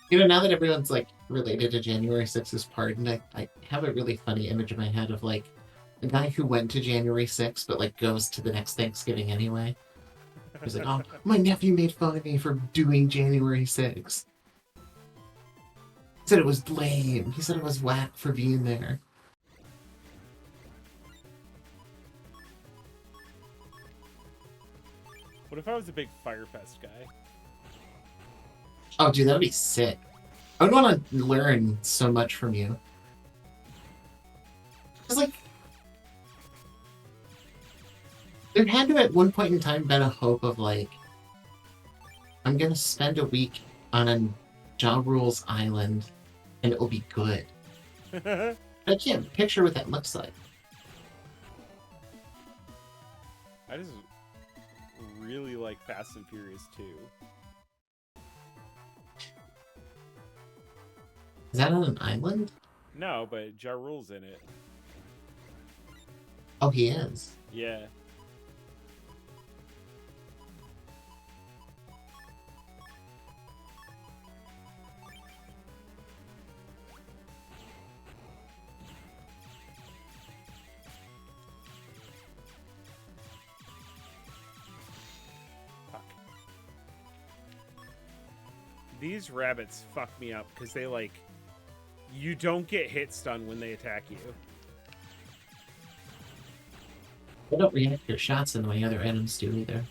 You know, now that everyone's, like, related to January 6th's pardon, I have a really funny image in my head of, like, a guy who went to January 6th, but, like, goes to the next Thanksgiving anyway. He's like, oh, my nephew made fun of me for doing January 6th. He said it was lame. He said it was whack for being there. What if I was a big Firefest guy? Oh, dude, that'd be sick. I would want to learn so much from you. It's like, there had to at one point in time been a hope of, like, I'm gonna spend a week on a Ja Rule's island and it'll be good. I can't picture what that looks like. I just really like Fast and Furious 2. Is that on an island? No, but Ja Rule's in it. Oh, he is. Yeah. Fuck. These rabbits fuck me up because they, like, you don't get hit stun when they attack you. They don't react to your shots in the way other items do either.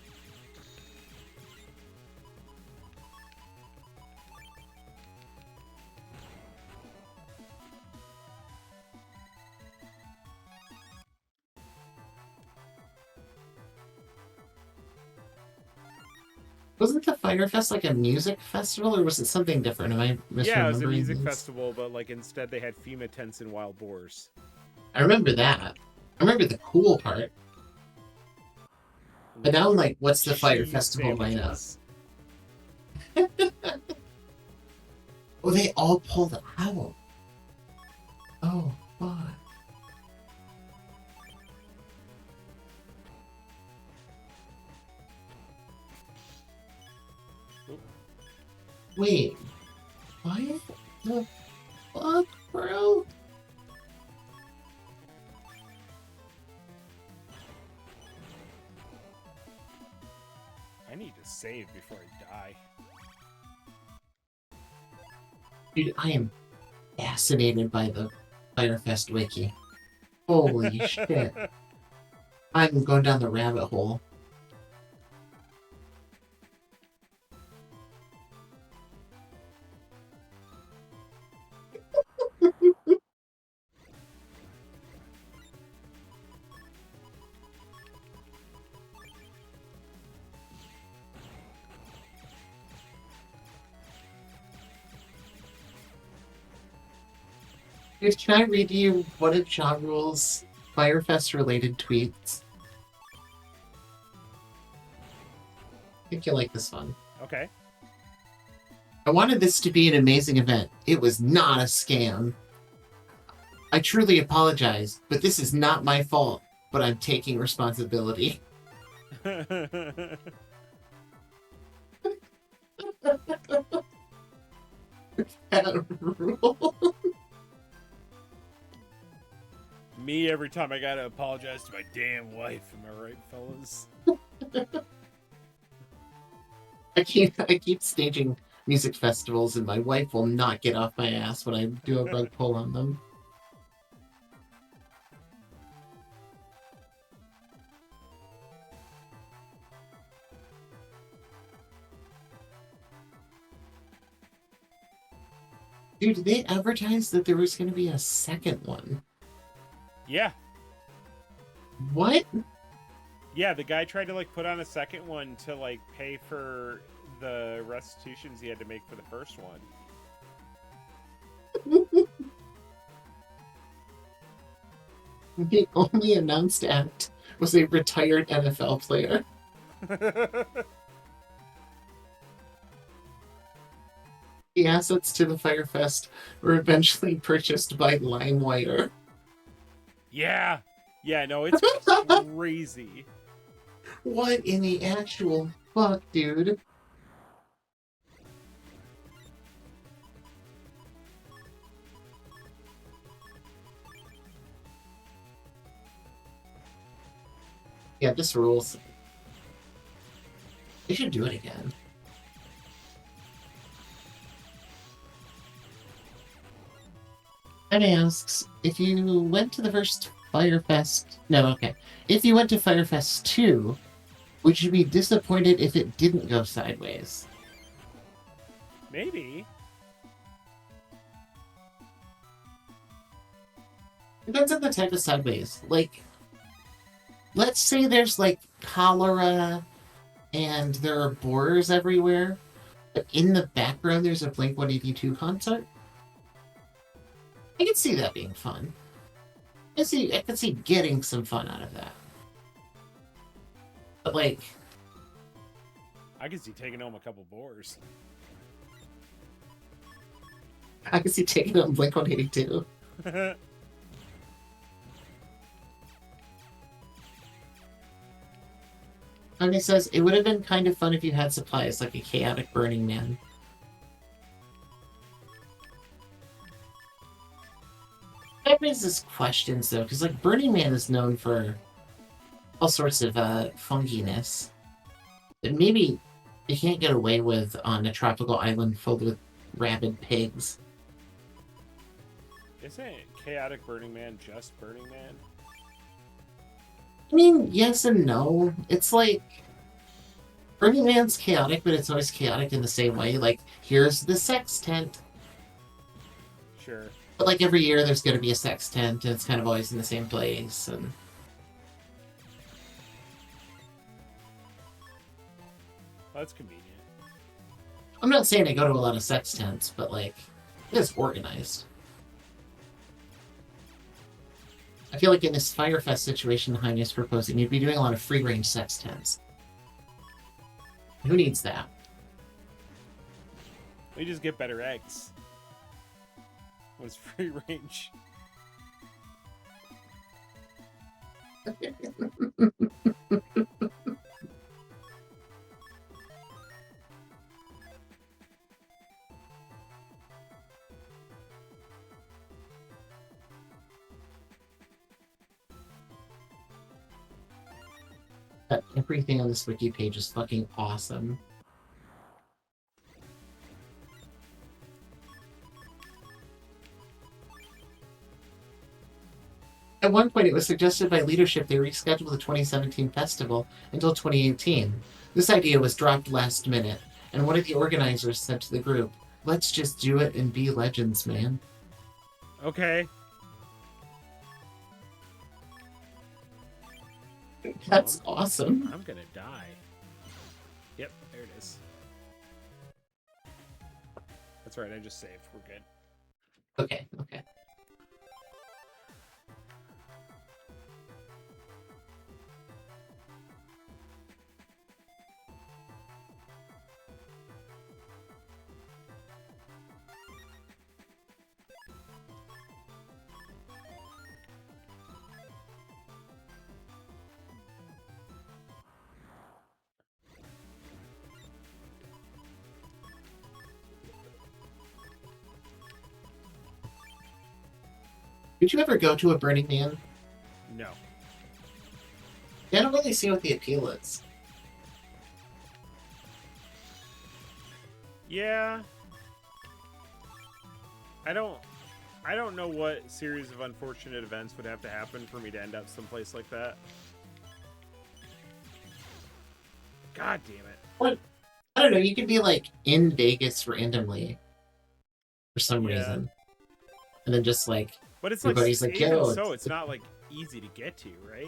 Wasn't the Firefest like a music festival, or was it something different? Am I misremembering? Yeah, it was a music this? festival, but like instead they had FEMA tents and wild boars. I remember that. I remember the cool part. But now I'm like, what's the Fire Cheese Festival lineup? sandwiches. Oh, they all pulled out. Oh, fuck. Oop. Wait, what the fuck, bro? I need to save before I die. Dude, I am fascinated by the Firefest wiki. Holy shit. I'm going down the rabbit hole. Dude, can I read you one of Ja Rule's Firefest related tweets? I think you'll like this one. Okay. I wanted this to be an amazing event. It was not a scam. I truly apologize, but this is not my fault, but I'm taking responsibility. Ja Rule. Me every time I gotta apologize to my damn wife. Am I right, fellas? I keep staging music festivals, and my wife will not get off my ass when I do a rug pull on them. Dude, did they advertise that there was going to be a second one? Yeah. What? Yeah, the guy tried to like put on a second one to like pay for the restitutions he had to make for the first one. The only announced act was a retired NFL player. The assets to the Firefest were eventually purchased by LimeWire. Yeah. Yeah, no, it's crazy. What in the actual fuck, dude? Yeah, this rules. They should do it again. And asks, if you went to the first Firefest... No, okay. If you went to Firefest 2, would you be disappointed if it didn't go sideways? Maybe. Depends on the type of sideways. Like, let's say there's, like, cholera and there are borers everywhere, but in the background there's a Blink-182 concert. I could see that being fun. I could see getting some fun out of that. But, like... I could see taking home a couple boars. I could see taking on Blink-182. And he says, it would have been kind of fun if you had supplies, like a chaotic Burning Man. That raises questions, though, because, like, Burning Man is known for all sorts of funkiness that maybe you can't get away with on a tropical island filled with rabid pigs. Isn't Chaotic Burning Man just Burning Man? I mean, yes and no. It's like Burning Man's chaotic, but it's always chaotic in the same way. Like, here's the sex tent. Sure. But, like, every year there's going to be a sex tent, and it's kind of always in the same place. And Well, that's convenient. I'm not saying I go to a lot of sex tents, but, like, it's organized. I feel like in this Firefest situation Heine's proposing, you'd be doing a lot of free-range sex temps. Who needs that? We just get better eggs. When it's free range. Everything on this wiki page is fucking awesome. At one point, it was suggested by leadership they reschedule the 2017 festival until 2018. This idea was dropped last minute, and one of the organizers said to the group, "Let's just do it and be legends, man." Okay. That's awesome. I'm gonna die. Yep, there it is. That's right, I just saved. We're good. Okay, okay. Did you ever go to a Burning Man? No. Yeah, I don't really see what the appeal is. Yeah. I don't know what series of unfortunate events would have to happen for me to end up someplace like that. God damn it. What? I don't know, you could be like in Vegas randomly for some reason. And then just like but it's like, everybody's like, even yo, so it's not like easy to get to, right?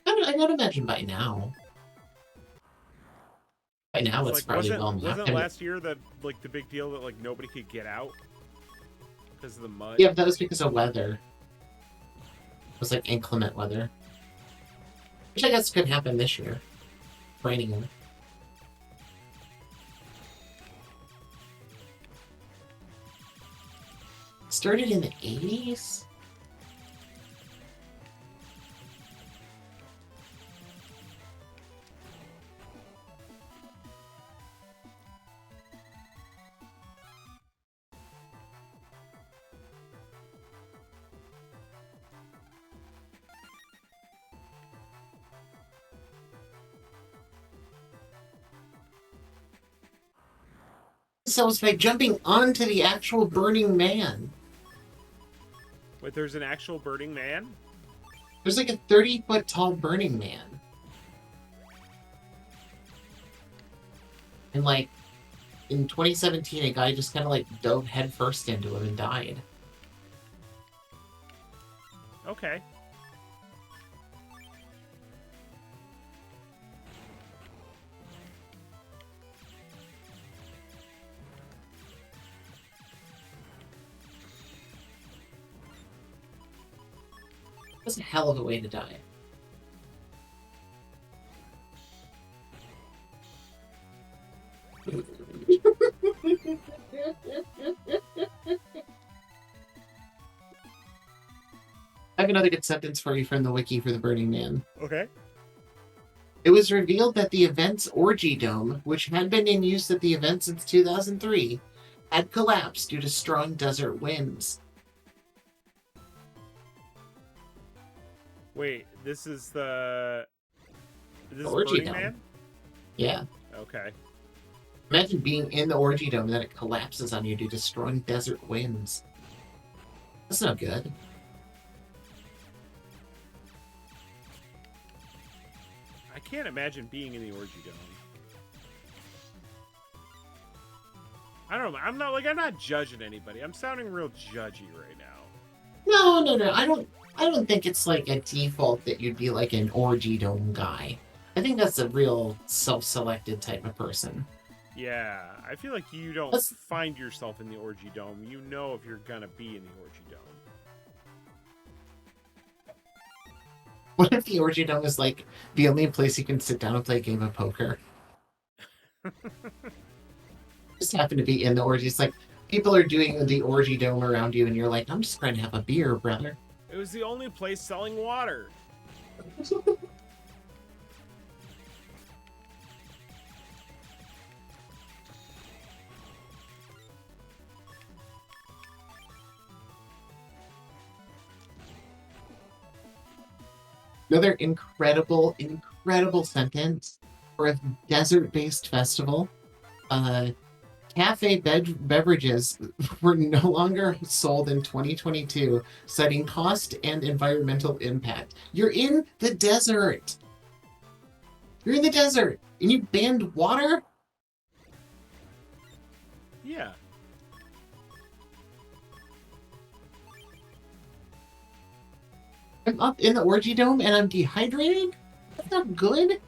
I gotta imagine by now. By now it's like, probably well mapped. Wasn't last year that like the big deal that like nobody could get out because of the mud? Yeah, but that was because of weather. It was like inclement weather. Which I guess could happen this year. Raining. Started in the 80s? So it's by jumping onto the actual Burning Man. Wait, there's an actual Burning Man? There's like a 30-foot tall Burning Man. And like, in 2017, a guy just kind of like dove headfirst into him and died. Okay. That's a hell of a way to die. I have another good sentence for you from the wiki for the Burning Man. Okay. It was revealed that the event's Orgy Dome, which had been in use at the event since 2003, had collapsed due to strong desert winds. Wait, this is the... This is Orgy Burning Dome. Man? Yeah. Okay. Imagine being in the Orgy Dome and then it collapses on you due to strong desert winds. That's not good. I can't imagine being in the Orgy Dome. I don't know. I'm not judging anybody. I'm sounding real judgy right now. No. I don't think it's like a default that you'd be like an Orgy Dome guy. I think that's a real self-selected type of person. Yeah, I feel like you don't find yourself in the Orgy Dome. You know if you're gonna be in the Orgy Dome. What if the orgy dome is like the only place you can sit down and play a game of poker? Just happen to be in the orgy. It's like people are doing the orgy dome around you, and you're like, I'm just trying to have a beer, brother. It was the only place selling water. Another incredible sentence for a desert-based festival. Uh, beverages were no longer sold in 2022, citing cost and environmental impact. You're in the desert. You're in the desert, and you banned water? Yeah. I'm up in the orgy dome and I'm dehydrated? That's not good.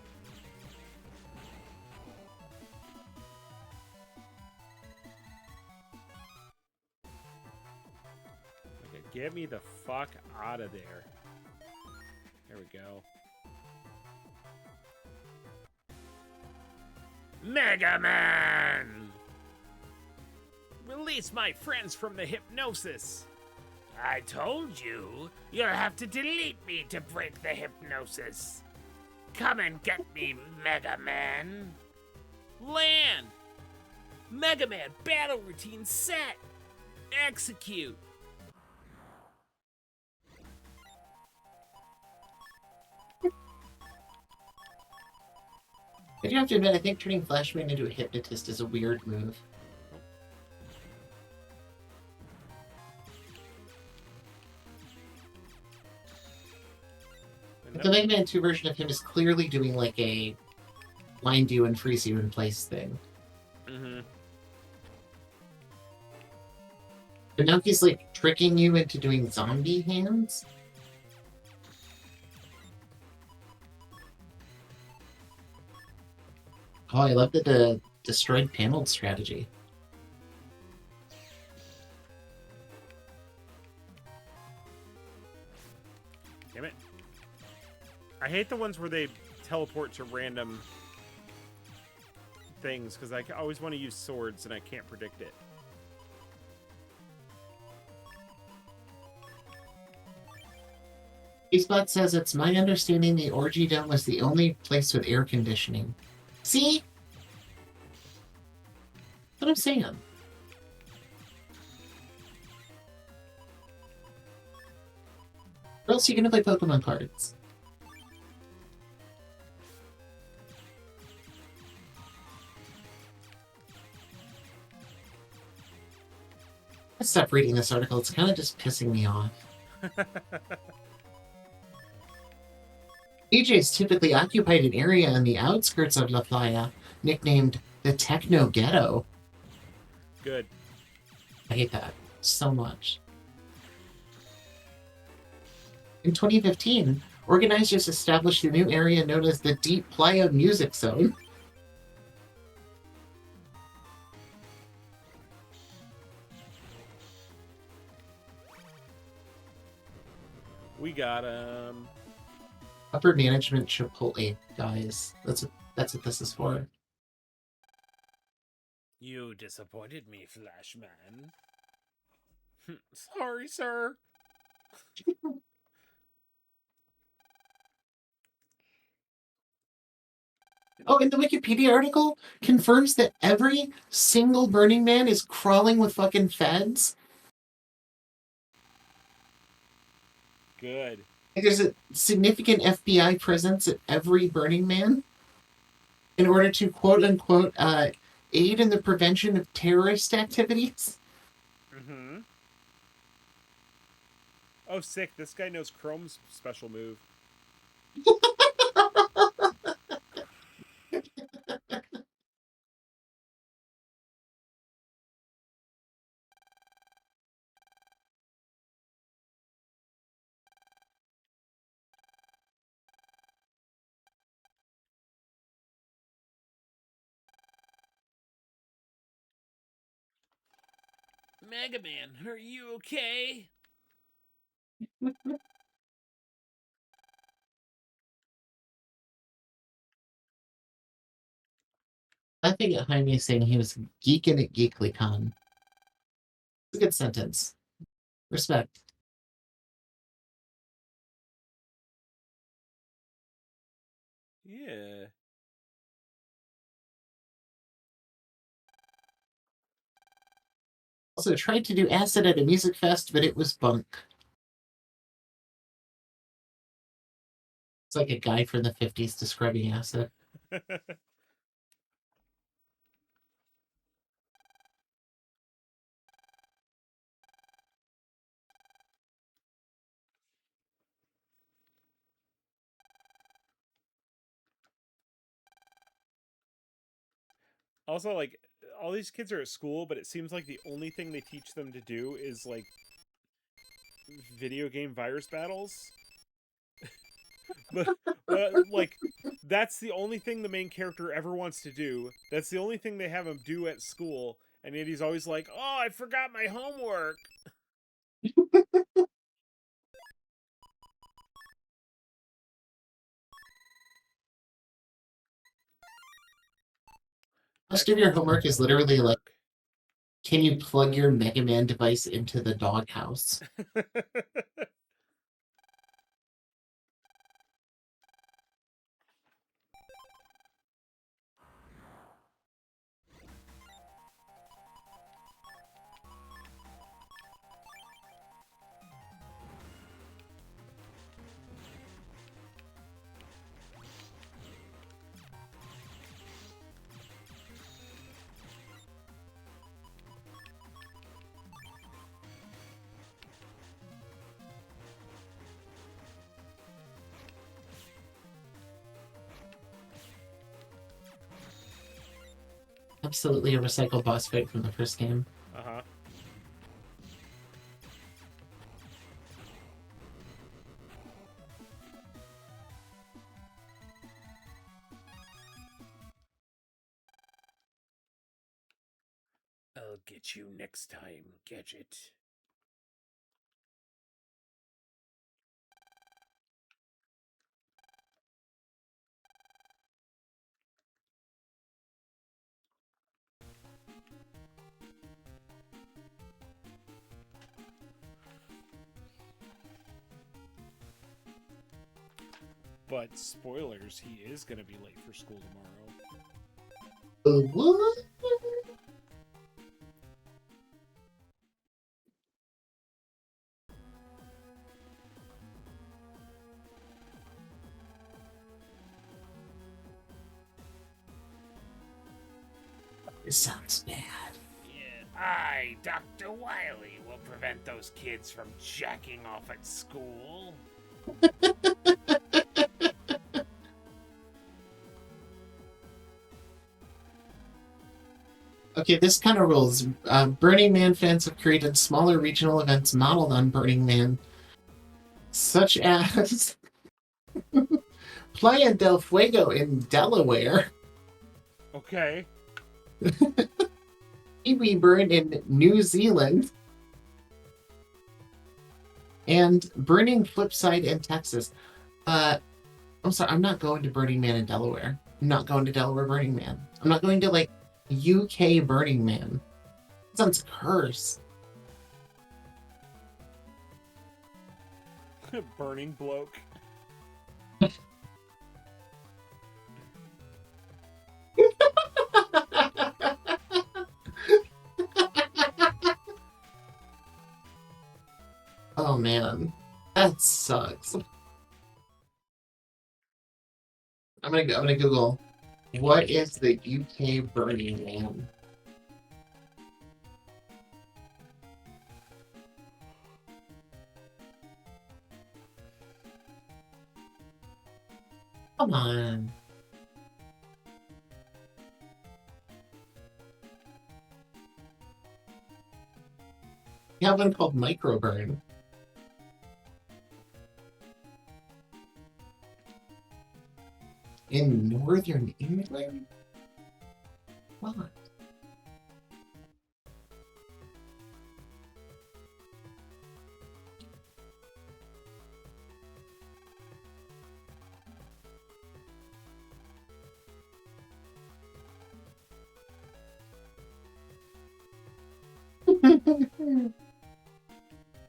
Okay, get me the fuck out of there. There we go. Mega Man! Release my friends from the hypnosis. I told you, you'll have to delete me to break the hypnosis. Come and get me, Mega Man. Land! Mega Man battle routine set. Execute. I do have to admit, I think turning Flashman into a hypnotist is a weird move. The Mega Man 2 version of him is clearly doing like a blind you and freeze you in place thing. Mm-hmm. But now he's like tricking you into doing zombie hands. Oh, I love the destroyed paneled strategy. Damn it. I hate the ones where they teleport to random things, because I always want to use swords and I can't predict it. Spot says, it's my understanding the orgy dome was the only place with air conditioning. See? What I'm saying. Or else you're gonna play Pokemon cards. Let's stop reading this article. It's kind of just pissing me off. DJs typically occupied an area in the outskirts of La Playa, nicknamed the Techno Ghetto. Good. I hate that so much. In 2015, organizers established a new area known as the Deep Playa Music Zone. We got Upper management Chipotle, guys. That's what this is for. You disappointed me, Flashman. Sorry, sir. Oh, and the Wikipedia article confirms that every single Burning Man is crawling with fucking feds. Good. Like, there's a significant FBI presence at every Burning Man in order to quote unquote aid in the prevention of terrorist activities. Mm-hmm. Oh, sick. This guy knows Chrome's special move. Mega Man, are you okay? I think Jaime saying he was geeking at GeeklyCon. It's a good sentence. Respect. Yeah. Also tried to do acid at a music fest, but it was bunk. It's like a guy from the 50s describing acid. Also, like, all these kids are at school, but it seems like the only thing they teach them to do is, like, video game virus battles. but like, that's the only thing the main character ever wants to do. That's the only thing they have him do at school, and yet he's always like, "Oh, I forgot my homework." Most of your homework is literally like, Homework. can you plug your Mega Man device into the doghouse? Absolutely a recycled boss fight from the first game. Uh-huh. I'll get you next time, Gadget. But spoilers, he is gonna be late for school tomorrow. What? This sounds bad. Yeah, I, Dr. Wily, will prevent those kids from jacking off at school. Okay, this kind of rules. Burning Man fans have created smaller regional events modeled on Burning Man, such as Playa del Fuego in Delaware, Okay. Kiwi Burn in New Zealand, and Burning Flipside in Texas. I'm sorry, I'm not going to Burning Man in Delaware. I'm not going to Delaware Burning Man. I'm not going to, like, UK Burning Man. That sounds cursed. Burning bloke. Oh man, that sucks. I'm gonna Google what is the UK Burning Man. Come on. We have one called Microburn. In Northern England? What?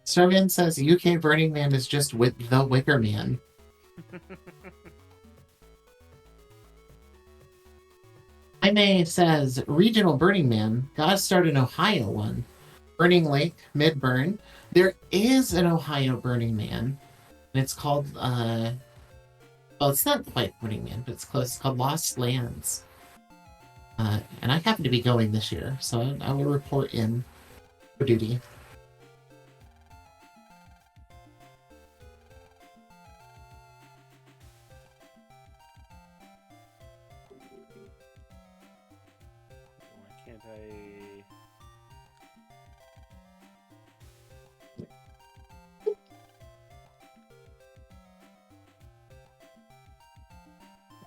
Starman says UK Burning Man is just with the Wicker Man. Jaime says regional Burning Man. Gotta start an Ohio one. Burning Lake, Midburn. There is an Ohio Burning Man. And it's called well, it's not quite Burning Man, but it's close. It's called Lost Lands. And I happen to be going this year, so I will report in for duty. Why can't I?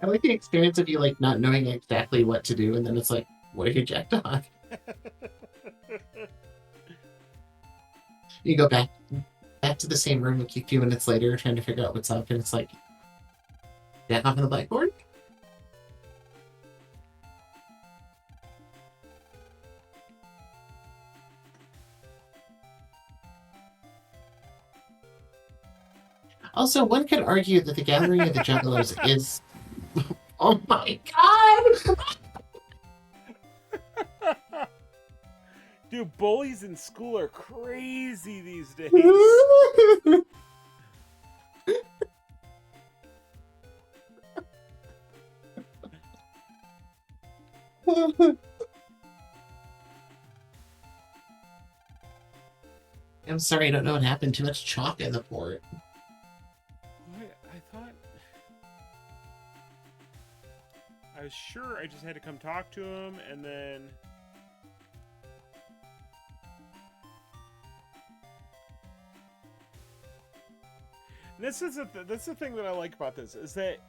I like the experience of you like not knowing exactly what to do, and then it's like, what are you jacked on? You go back to the same room a few minutes later, trying to figure out what's up, and it's like, jack off on the blackboard. Also, one could argue that the Gathering of the Juggalos is. Oh my god! Dude, bullies in school are crazy these days. I'm sorry, I don't know what happened. Too much chalk in the port. What? I thought... I was sure I just had to come talk to him, and then... This is that's the thing that I like about this, is that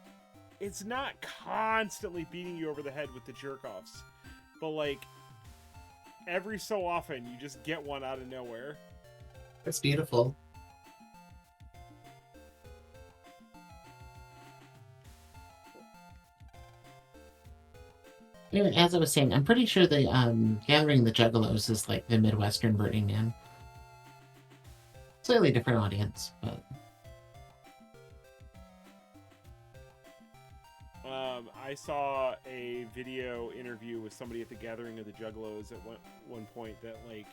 it's not constantly beating you over the head with the jerk-offs, but like every so often you just get one out of nowhere. That's beautiful. Anyway, as I was saying, I'm pretty sure the Gathering the Juggalos is like the Midwestern Burning Man. Slightly different audience, but... I saw a video interview with somebody at the Gathering of the Juggalos at one point that like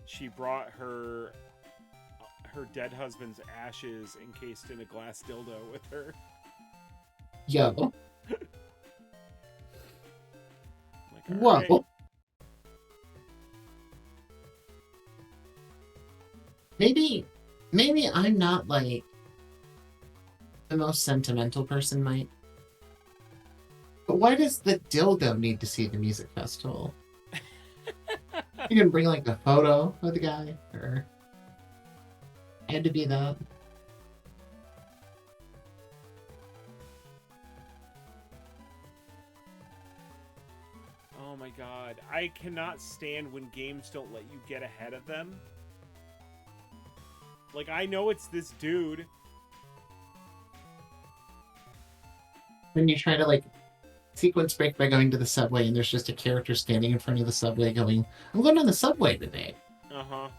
she brought her dead husband's ashes encased in a glass dildo with her. Yo. Like, whoa. right. Maybe I'm not like the most sentimental person, Mike. But why does the dildo need to see the music festival? You can bring like a photo of the guy, or had to be that. Oh my god, I cannot stand when games don't let you get ahead of them. Like, I know it's this dude. When you try to like sequence break by going to the subway and there's just a character standing in front of the subway going, I'm going on the subway today. Uh-huh.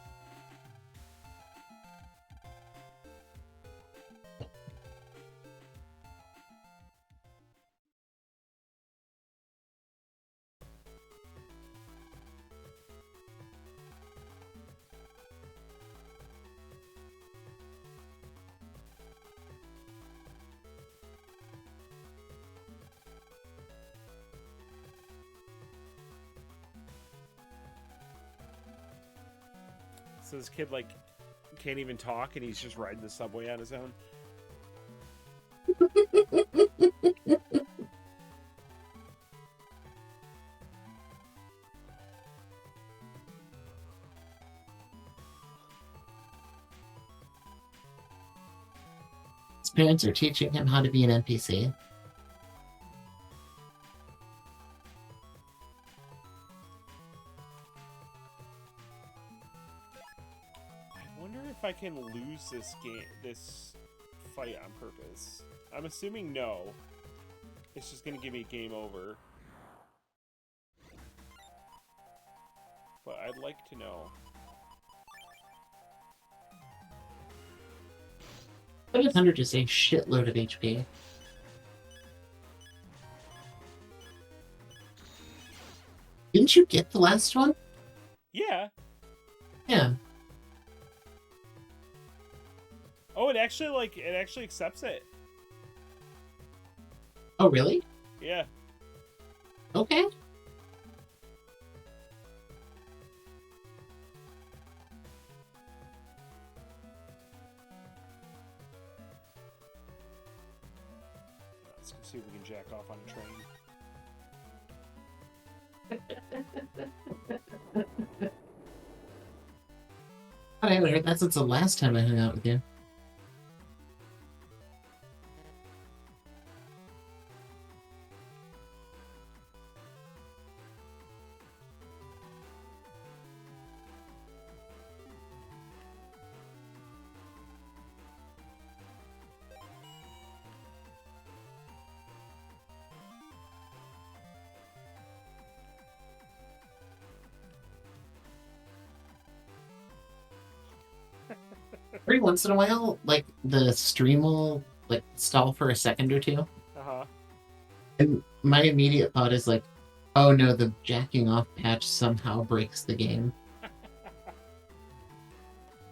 So this kid, like, can't even talk, and he's just riding the subway on his own. His parents are teaching him how to be an NPC. I can lose this fight on purpose. I'm assuming no. It's just gonna give me game over. But I'd like to know. $700 is a shitload of HP. Didn't you get the last one? Yeah. Yeah. Oh, it actually accepts it. Oh, really? Yeah. Okay. Let's see if we can jack off on a train. I haven't heard that since the last time I hung out with you. Every once in a while, like, the stream will, like, stall for a second or two. Uh-huh. And my immediate thought is like, oh no, the jacking off patch somehow breaks the game.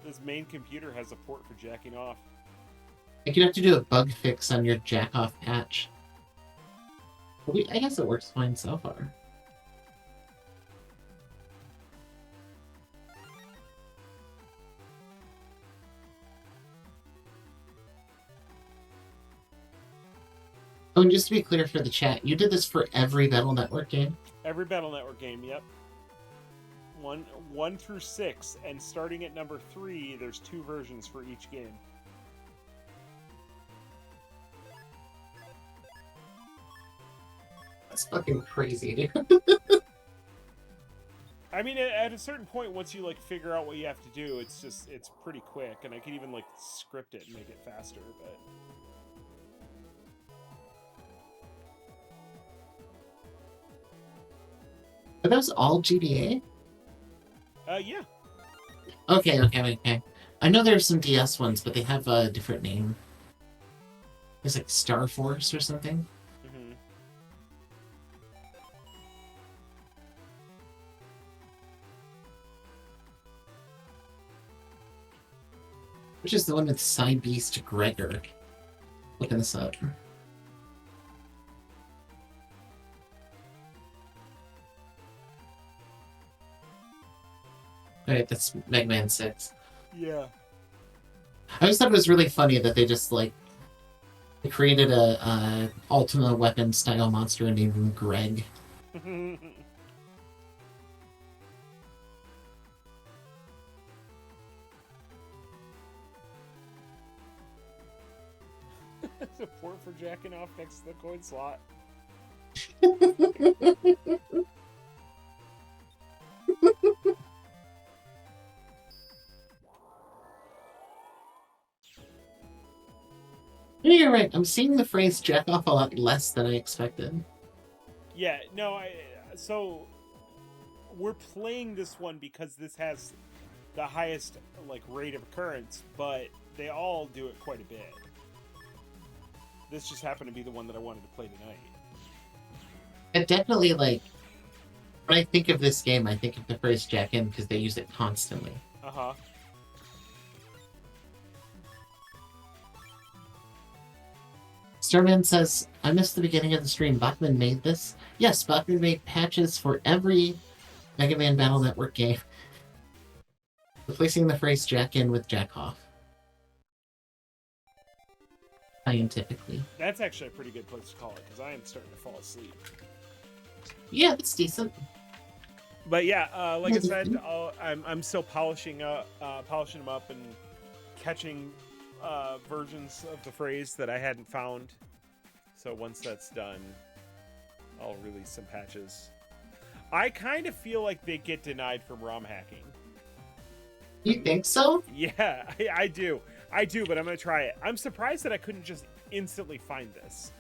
This main computer has a port for jacking off. Like, you'd have to do a bug fix on your jack off patch. But I guess it works fine so far. Oh, and just to be clear for the chat, you did this for every Battle Network game? Every Battle Network game, yep. 1 through 6, and starting at number 3, there's 2 versions for each game. That's fucking crazy, dude. I mean, at a certain point, once you like figure out what you have to do, it's pretty quick, and I could even like script it and make it faster, but. Are those all GBA? Yeah. Okay. I know there's some DS ones, but they have a different name. It's like Star Force or something. Mm-hmm. Which is the one with Side Beast Gregor. Looking this up. Alright, that's Mega Man 6. Yeah. I just thought it was really funny that they just, like, they created a Ultima Weapon style monster and named him Greg. Support for jacking off next to the coin slot. You're right. I'm seeing the phrase jack off a lot less than I expected. Yeah, no, so we're playing this one because this has the highest like rate of occurrence, but they all do it quite a bit. This just happened to be the one that I wanted to play tonight. It definitely, like, when I think of this game, I think of the phrase jack in because they use it constantly. Uh-huh. Starman says, I missed the beginning of the stream. Bachman made this? Yes, Bachman made patches for every Mega Man Battle Network game. Replacing the phrase jack in with jack off. Scientifically. That's actually a pretty good place to call it, because I am starting to fall asleep. Yeah, that's decent. But yeah, like I said, I'm still polishing them up and catching versions of the phrase that I hadn't found. So once that's done, I'll release some patches. I kind of feel like they get denied from ROM hacking. You think so? Yeah, I do. I do, but I'm going to try it. I'm surprised that I couldn't just instantly find this.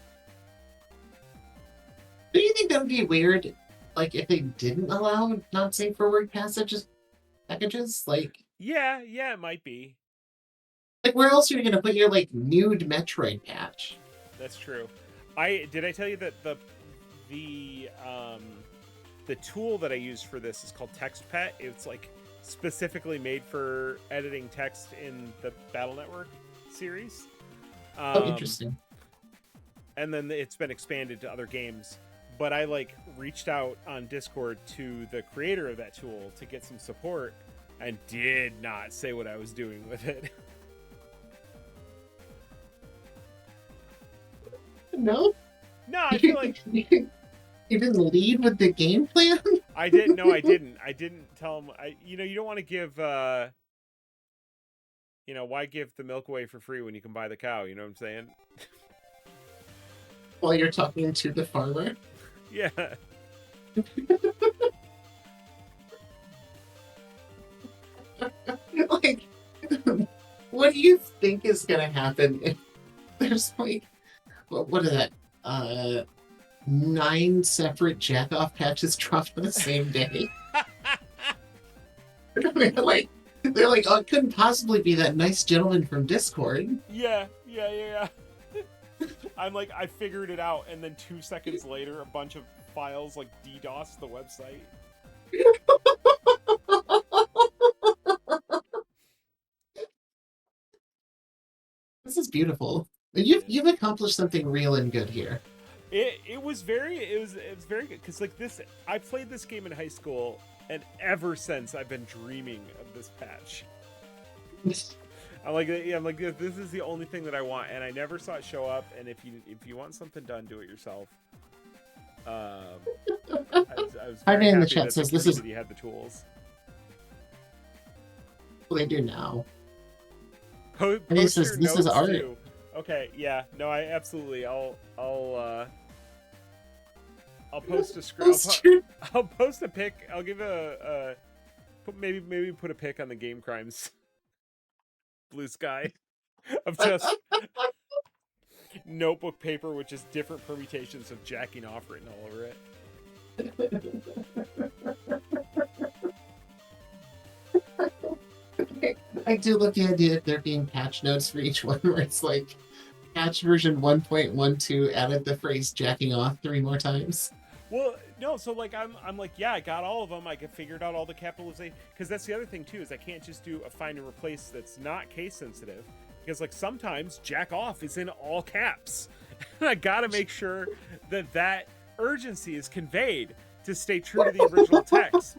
Do you think that would be weird like if they didn't allow not safe for work packages, Yeah, it might be. like where else are you gonna put your like nude Metroid patch? That's true. I tell you that the the tool that I use for this is called TextPet. It's like specifically made for editing text in the Battle Network series. Oh, interesting. And then it's been expanded to other games. But I like reached out on Discord to the creator of that tool to get some support, and did not say what I was doing with it. No, No, I feel like you didn't lead with the game plan. I didn't. No, I didn't. I didn't tell him. You don't want to give. Why give the milk away for free when you can buy the cow? You know what I'm saying? While you're talking to the farmer. Yeah. Like, what do you think is gonna happen if there's like, what is that? 9 separate jack-off patches dropped on the same day. they're like, oh, it couldn't possibly be that nice gentleman from Discord. Yeah. I'm like, I figured it out, and then 2 seconds later, a bunch of files like DDoS the website. This is beautiful. You've accomplished something real and good here. It was very good because like this, I played this game in high school, and ever since I've been dreaming of this patch. I'm like, this is the only thing that I want, and I never saw it show up. And if you want something done, do it yourself. I was very in the happy chat that says the this is. community had the tools. Well, they do now. Post this your is notes art. too. Okay, yeah, no, I absolutely. I'll post a screen. I'll post a pic. I'll give maybe put a pic on the Game Crimes Blue Sky of just notebook paper with just different permutations of jacking off written all over it. I do love the idea of there being patch notes for each one, where it's like patch version 1.12 added the phrase jacking off 3 more times. Well, no, so like I'm like, yeah, I got all of them. I figured out all the capitalization, because that's the other thing too, is I can't just do a find and replace that's not case sensitive, because like sometimes jack off is in all caps. And I gotta make sure that urgency is conveyed to stay true to the original text.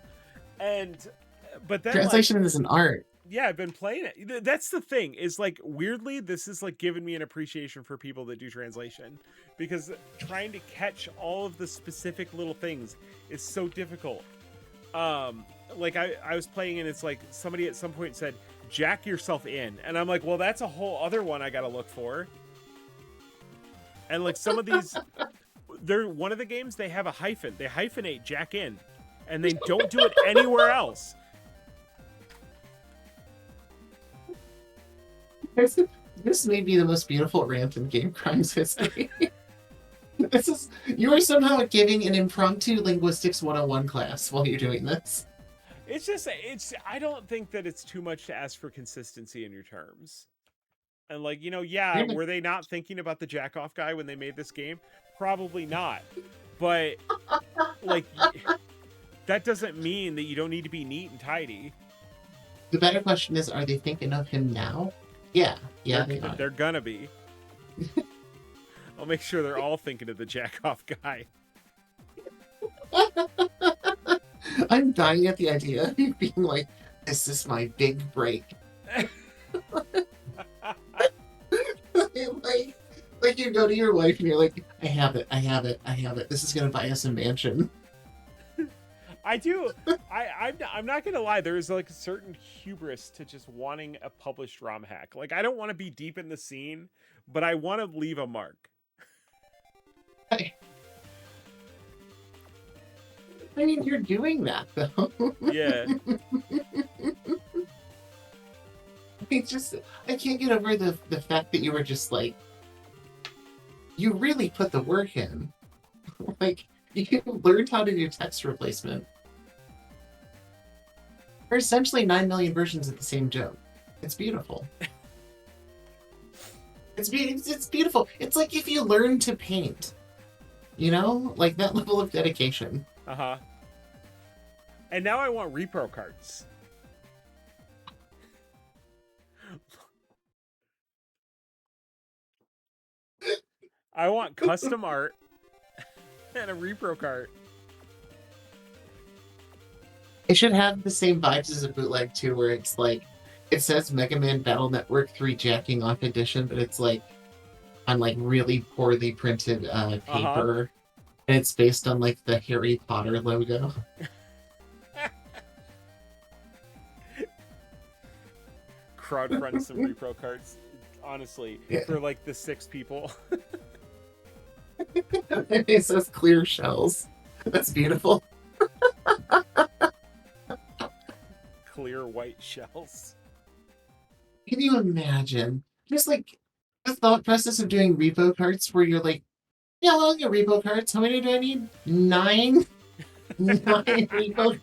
But then translation is an art. Yeah, I've been playing it. That's the thing, is like, weirdly, this is like giving me an appreciation for people that do translation, because trying to catch all of the specific little things is so difficult. Like I was playing, and it's like somebody at some point said, jack yourself in, and I'm like, well, that's a whole other one I gotta look for. And like some of these, one of the games, they have a hyphen. They hyphenate jack in, and they don't do it anywhere else. This may be the most beautiful rant in Game Crimes history. You are somehow giving an impromptu linguistics 101 class while you're doing this. I don't think that it's too much to ask for consistency in your terms. And like, were they not thinking about the jack-off guy when they made this game? Probably not. But like, that doesn't mean that you don't need to be neat and tidy. The better question is, are they thinking of him now? Yeah, they're gonna be. I'll make sure they're all thinking of the jack-off guy. I'm dying at the idea of you being like, this is my big break. like you go to your wife and you're like, I have it. This is gonna buy us a mansion. I do. I'm not gonna lie. There is like a certain hubris to just wanting a published ROM hack. Like, I don't want to be deep in the scene, but I want to leave a mark. I mean, you're doing that though. Yeah. It's just, I can't get over the fact that you were just like, you really put the work in. Like, You learned how to do text replacement. There are essentially 9 million versions of the same joke. It's beautiful. It's beautiful. It's like if you learn to paint. You know? Like that level of dedication. Uh-huh. And now I want repro cards. I want custom art and a repro cart. It should have the same vibes as a bootleg too, where it's like it says Mega Man Battle Network 3 Jacking Off Edition, but it's like on like really poorly printed paper. And it's based on like the Harry Potter logo. Crowdfund some repro cards. Honestly, for like the 6 people. It says clear shells. That's beautiful. Clear white shells. Can you imagine? Just like the thought process of doing repo carts where you're like, yeah, well, I'll get repo carts. How many do I need? 9? 9 repo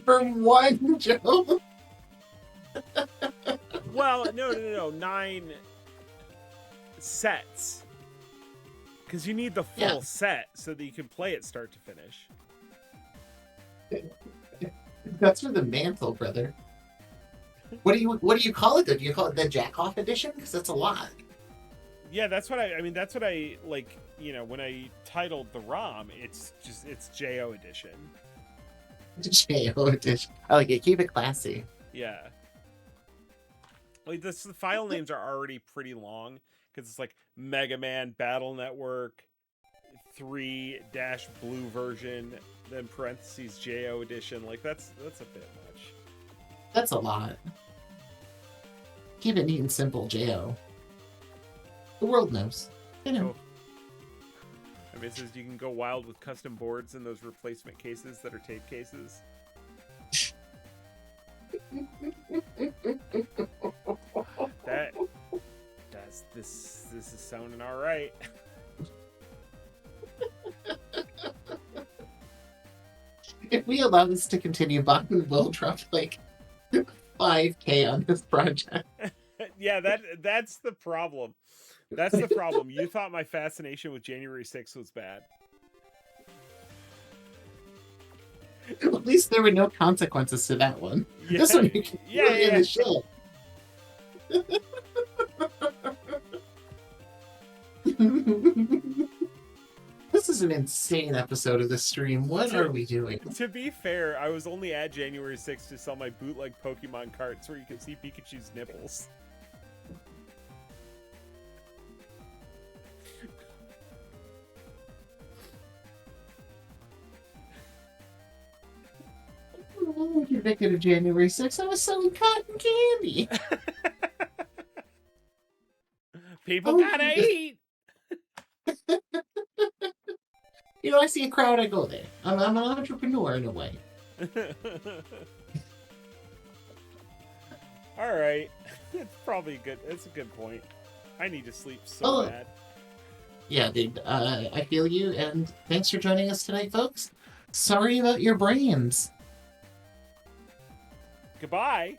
for one joke? Well, no. 9 sets. Because you need the full set so that you can play it start to finish. That's for the mantle, brother. What do you call it though? Do you call it the jack off edition? Because that's a lot. Yeah, that's what that's what I like, when I titled the ROM, it's JO edition. JO edition. I like it. Keep it classy. Yeah. Like the file names are already pretty long because it's like Mega Man Battle Network 3-blue version, then parentheses JO edition. Like that's a bit much. That's a lot. Keep it neat and simple, JO. The world knows. You know. I mean, it says you can go wild with custom boards in those replacement cases that are tape cases. This is sounding all right. If we allow this to continue, Bachman will drop like 5K on this project. Yeah, that's the problem. That's the problem. You thought my fascination with January 6th was bad. At least there were no consequences to that one. Yeah, this one you can in the shit. This is an insane episode of the stream. What are we doing? To be fair, I was only at January 6th to sell my bootleg Pokemon carts where you can see Pikachu's nipples. Oh, convicted of January 6th, I was selling cotton candy. People gotta eat. You know, I see a crowd, I go there. I'm an entrepreneur in a way. All right, it's probably good. It's a good point. I need to sleep so bad. Yeah, dude. I feel you, and thanks for joining us tonight, folks. Sorry about your brains. Goodbye.